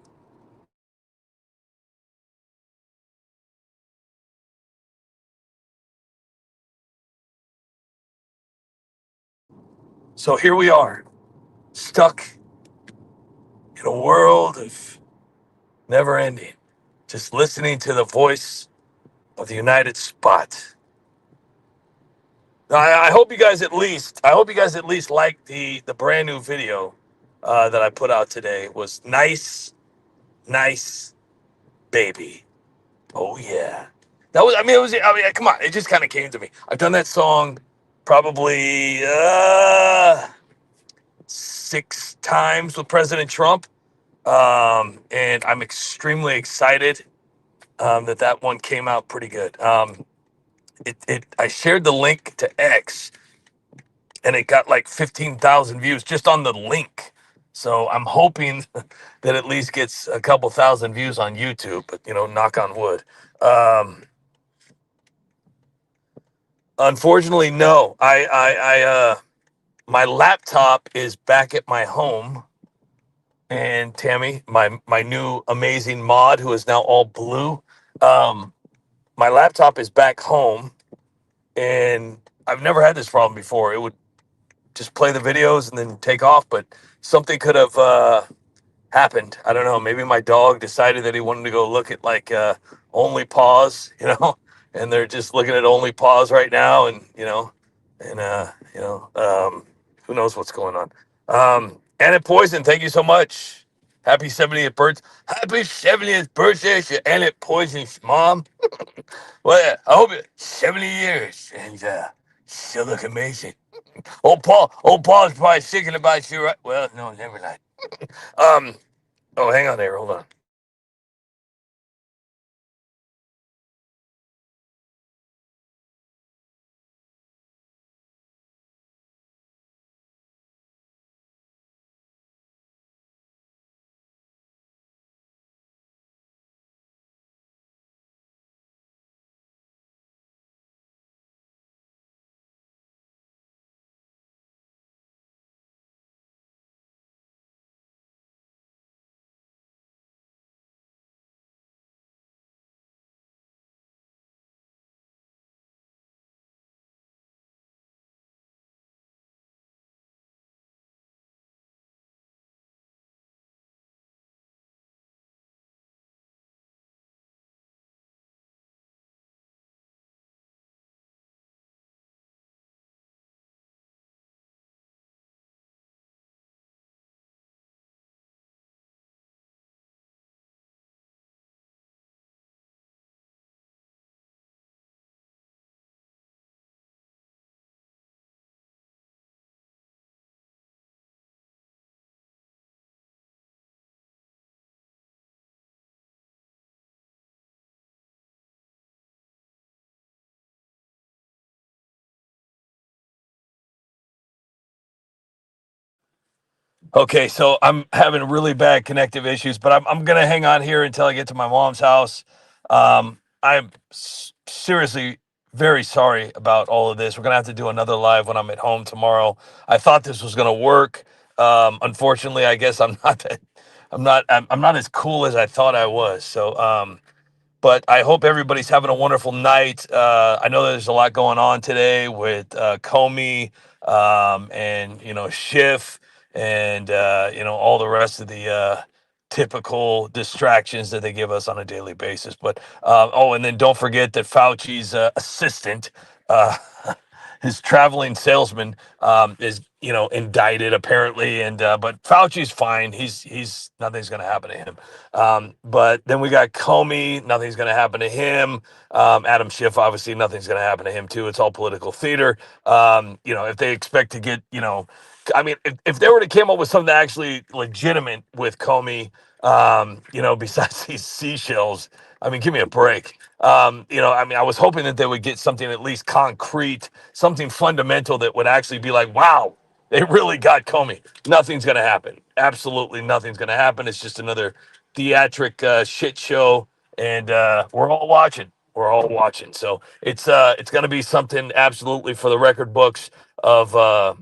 S5: So here we are, stuck in a world of never ending, just listening to the voice of the United Spot. Now, I hope you guys at least like the brand new video that I put out today. It was nice baby. Oh yeah. Come on, it just kind of came to me. I've done that song probably 6 times with President Trump. And I'm extremely excited that one came out pretty good. I shared the link to X, and it got like 15,000 views just on the link. So I'm hoping that at least gets a couple thousand views on YouTube. But knock on wood. Unfortunately, no. My laptop is back at my home. And Tammy, my new amazing mod, who is now all blue, my laptop is back home, and I've never had this problem before. It would just play the videos and then take off, but something could have happened. I don't know. Maybe my dog decided that he wanted to go look at Only Paws, and they're just looking at Only Paws right now, and who knows what's going on. Anna Poison, thank you so much. Happy 70th birthday. Happy 70th birthday to Anna Poison's mom. Well, I hope it 70 years and still look amazing. Old Paul's probably thinking about you, right? Well, no, never mind. Oh, hang on there, hold on. Okay, so I'm having really bad connective issues, but I'm gonna hang on here until I get to my mom's house. I'm seriously very sorry about all of this. We're gonna have to do another live when I'm at home tomorrow. I thought this was gonna work. Unfortunately, I guess I'm not as cool as I thought I was. So but I hope everybody's having a wonderful night. I know there's a lot going on today with Comey and Schiff and all the rest of the typical distractions that they give us on a daily basis. But and then don't forget that Fauci's assistant, uh, his traveling salesman, is indicted apparently, and but Fauci's fine. He's nothing's going to happen to him. But then we got Comey, nothing's going to happen to him. Adam Schiff, obviously, nothing's going to happen to him too. It's all political theater. If they expect to get, I mean, if they were to come up with something actually legitimate with Comey, besides these seashells, I mean, give me a break. I mean, I was hoping that they would get something at least concrete, something fundamental that would actually be like, wow, they really got Comey. Nothing's going to happen. Absolutely nothing's going to happen. It's just another theatric shit show, and we're all watching. We're all watching. So it's going to be something absolutely for the record books of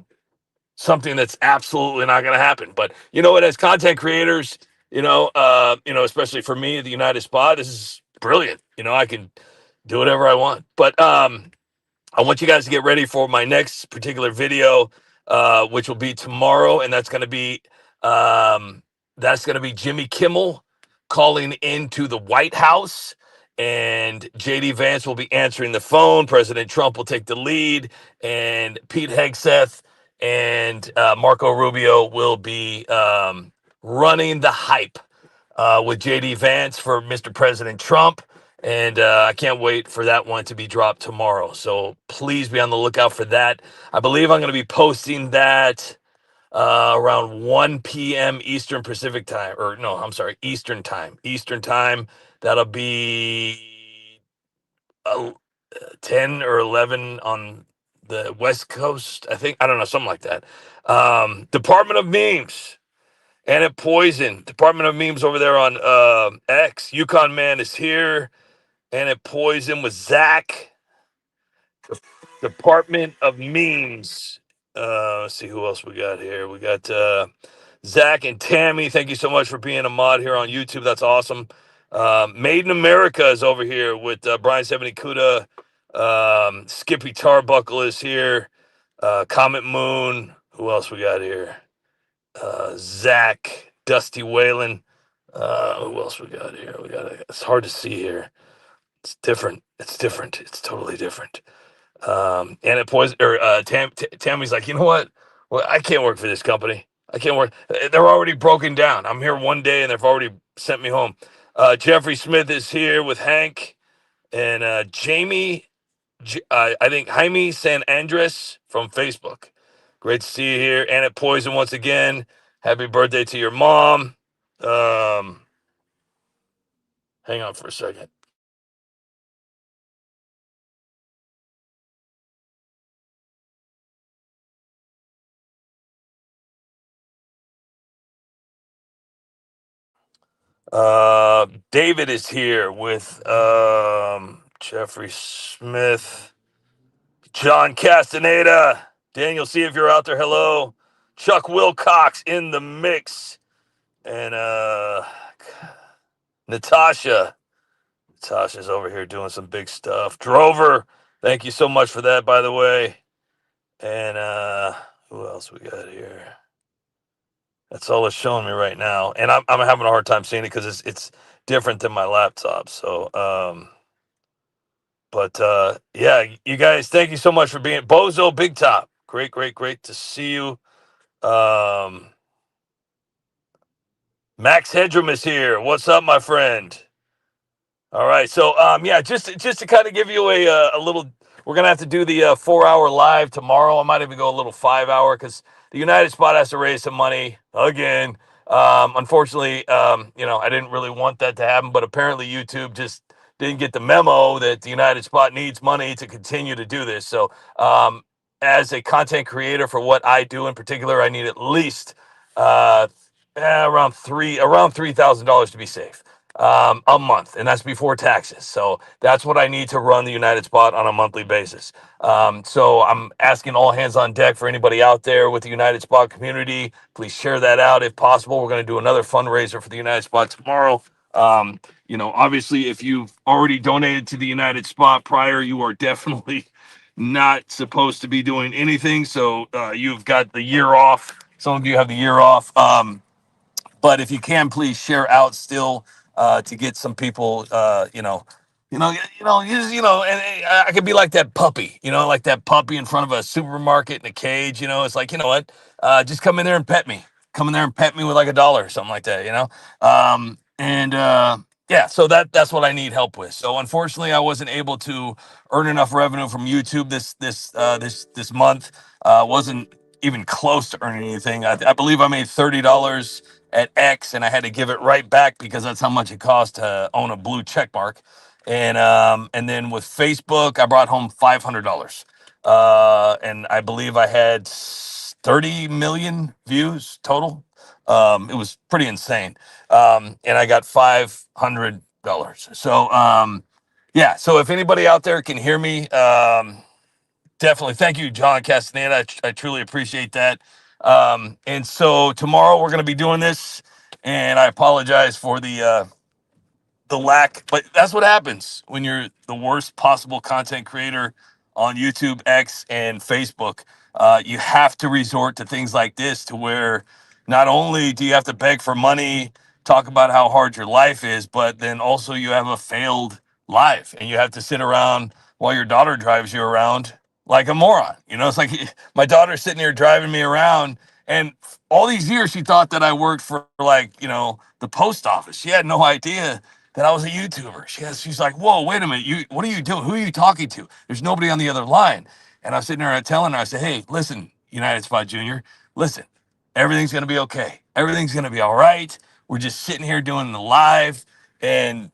S5: something that's absolutely not going to happen. But you know what? As content creators, especially for me, the United Spot, this is brilliant. I can do whatever I want. But I want you guys to get ready for my next particular video, which will be tomorrow, and that's going to be Jimmy Kimmel calling into the White House, and JD Vance will be answering the phone. President Trump will take the lead, and Pete Hegseth and Marco Rubio will be running the hype with JD Vance for Mr. President Trump. And I can't wait for that one to be dropped tomorrow. So please be on the lookout for that. I believe I'm going to be posting that around 1 p.m. Eastern Pacific time. Or no, I'm sorry, Eastern time. Eastern time. That'll be 10 or 11 on the West Coast, I think. I don't know, something like that. Department of Memes. And at Poison. Department of Memes over there on X. Yukon Man is here. And at Poison with Zach. Department of Memes. Let's see who else we got here. We got Zach and Tammy. Thank you so much for being a mod here on YouTube. That's awesome. Made in America is over here with Brian Seventy Kuda. Skippy Tarbuckle is here. Comet Moon. Who else we got here? Zach, Dusty Whalen. Who else we got here? It's hard to see here. It's different. It's different. It's totally different. And it poison or Tammy's like, you know what? Well, I can't work for this company. I can't work. They're already broken down. I'm here one day and they've already sent me home. Jeffrey Smith is here with Hank and Jamie. I think Jaime San Andres from Facebook. Great to see you here. And at Poison once again. Happy birthday to your mom. Hang on for a second. David is here with Jeffrey Smith, John Castaneda, Daniel, see if you're out there. Hello. Chuck Wilcox in the mix. And Natasha's over here doing some big stuff. Drover, thank you so much for that, by the way. And who else we got here? That's all it's showing me right now, and I'm having a hard time seeing it because it's different than my laptop. So, yeah, you guys, thank you so much for being Bozo Big Top. Great to see you. Max Hedrum is here. What's up, my friend? All right, so yeah, just to kind of give you a little. We're gonna have to do the 4-hour live tomorrow. I might even go a little 5-hour because the United Spot has to raise some money again. Unfortunately, I didn't really want that to happen, but apparently YouTube just didn't get the memo that the United Spot needs money to continue to do this. So, as a content creator for what I do in particular, I need at least around $3,000 to be safe. A month, and that's before taxes. So that's what I need to run the United Spot on a monthly basis. So I'm asking all hands on deck for anybody out there with the United Spot community. Please share that out if possible. We're going to do another fundraiser for the United Spot tomorrow. Obviously, if you've already donated to the United Spot prior, you are definitely not supposed to be doing anything. So you've got the year off. Some of you have the year off. But if you can, please share out still to get some people, and I could be like that puppy, like that puppy in front of a supermarket in a cage. It's like, you know what? Just come in there and pet me. Come in there and pet me with like $1 or something like that. Yeah, so that's what I need help with. So unfortunately, I wasn't able to earn enough revenue from YouTube this month. Wasn't even close to earning anything. I believe I made $30 at X, and I had to give it right back because that's how much it costs to own a blue check mark. And then with Facebook, I brought home $500, and I believe I had 30 million views total. It was pretty insane, and I got $500. So yeah. So if anybody out there can hear me, definitely thank you, John Castaneda. I truly appreciate that. And so tomorrow we're going to be doing this, and I apologize for the lack, but that's what happens when you're the worst possible content creator on YouTube, X, and Facebook. You have to resort to things like this, to where not only do you have to beg for money, talk about how hard your life is, but then also you have a failed life, and you have to sit around while your daughter drives you around like a moron. It's like my daughter's sitting here driving me around, and all these years she thought that I worked for, like, the post office. She had no idea that I was a YouTuber. She's like, whoa, wait a minute. What are you doing? Who are you talking to? There's nobody on the other line. And I'm sitting there telling her, I said, hey, listen, United Spot Junior, listen, everything's going to be okay. Everything's going to be all right. We're just sitting here doing the live, and,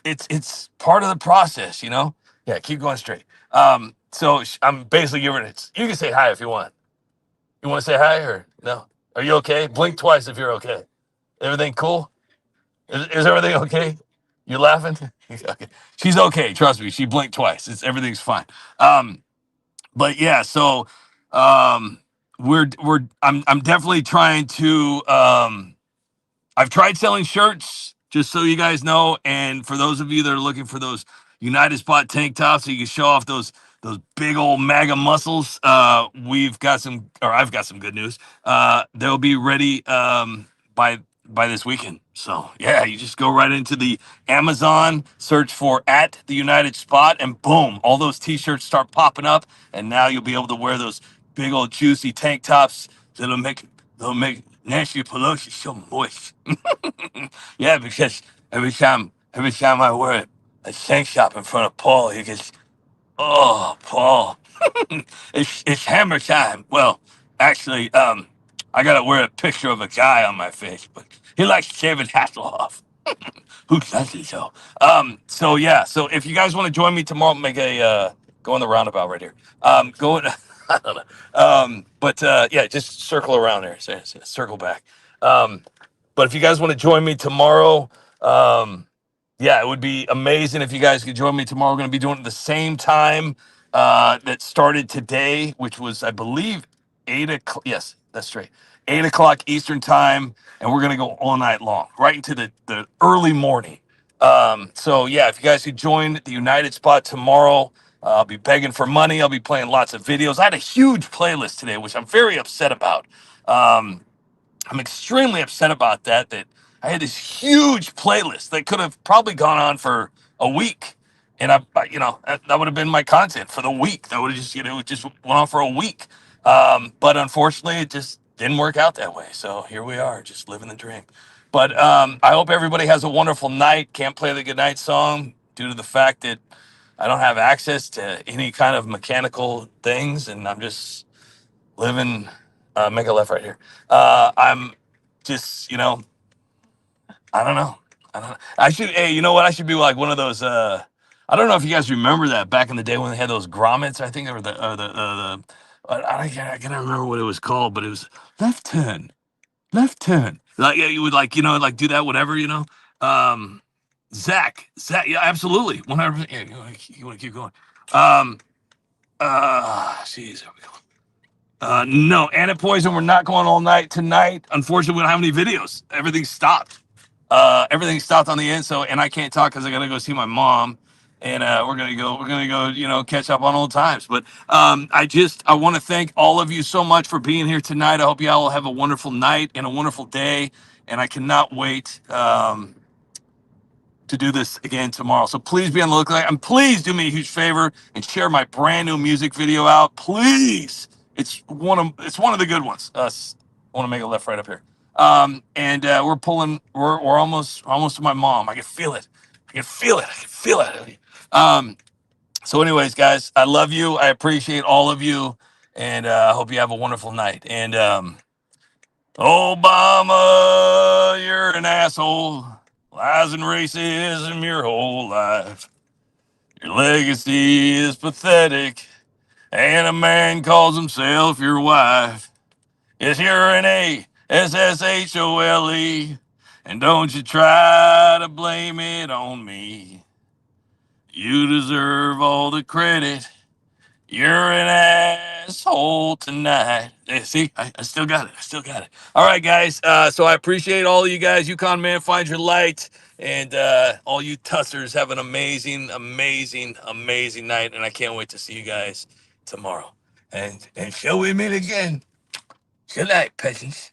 S5: it's part of the process, Yeah, keep going straight. So I'm basically giving it, you can say hi if you want. You want to say hi or no? Are you okay? Blink twice if you're okay. Everything cool? Is everything okay? You laughing? Okay. She's okay. Trust me. She blinked twice. Everything's fine. But yeah, so I'm definitely trying to I've tried selling shirts, just so you guys know, and for those of you that are looking for those United Spot tank tops so you can show off those big old MAGA muscles, I've got some good news. They'll be ready by this weekend. So yeah, you just go right into the Amazon, search for at the United Spot, and boom, all those t-shirts start popping up, and now you'll be able to wear those big old juicy tank tops that'll make Nancy Pelosi so moist. Yeah, because every time I wear a tank top in front of Paul, he gets, oh, Paul, it's hammer time. Well, actually, I gotta wear a picture of a guy on my face, but he likes shaving Hasselhoff. Who doesn't though? So yeah. So if you guys want to join me tomorrow, make a go on the roundabout right here. Go. I don't know. But yeah, just circle around there. Circle back. But if you guys want to join me tomorrow, yeah, it would be amazing if you guys could join me tomorrow. We're going to be doing it at the same time that started today, which was, I believe, 8 o'clock. Yes, that's straight. 8 o'clock Eastern time, and we're going to go all night long, right into the early morning. So yeah, if you guys could join the United Spot tomorrow, I'll be begging for money. I'll be playing lots of videos. I had a huge playlist today, which I'm very upset about. I'm extremely upset about that I had this huge playlist that could have probably gone on for a week. And that would have been my content for the week. That would have just, it just went on for a week. But unfortunately, it just didn't work out that way. So here we are, just living the dream. But I hope everybody has a wonderful night. Can't play the goodnight song due to the fact that I don't have access to any kind of mechanical things, and I'm just living. Make a left right here. I'm just, I don't know. I should, hey, you know what? I should be like one of those. I don't know if you guys remember that back in the day when they had those grommets. I think they were I can't remember what it was called, but it was left turn. Like, yeah, you would like do that, whatever, Zach, yeah, absolutely, 100%. Yeah, you want to keep going. Jeez, there we go. No, Anna Poison, we're not going all night tonight. Unfortunately, we don't have any videos. Everything stopped. Everything stopped on the end. So, and I can't talk because I gotta go see my mom, and we're gonna go, catch up on old times. But I want to thank all of you so much for being here tonight. I hope you all have a wonderful night and a wonderful day. and I cannot wait to do this again tomorrow. So please be on the lookout, and please do me a huge favor and share my brand new music video out. Please, it's one of the good ones. I want to make a left right up here. And we're almost to my mom. I can feel it. I can feel it. So anyways, guys, I love you. I appreciate all of you, and I hope you have a wonderful night. And Obama, you're an asshole. Lies and racism your whole life. Your legacy is pathetic, and a man calls himself your wife. Yes, you're an ASSHOLE, and don't you try to blame it on me. You deserve all the credit. You're an asshole tonight. See, I still got it. All right, guys. So I appreciate all of you guys. Yukon Man, find your light. And all you tussers, have an amazing night. And I can't wait to see you guys tomorrow. And shall we meet again? Good night, peasants.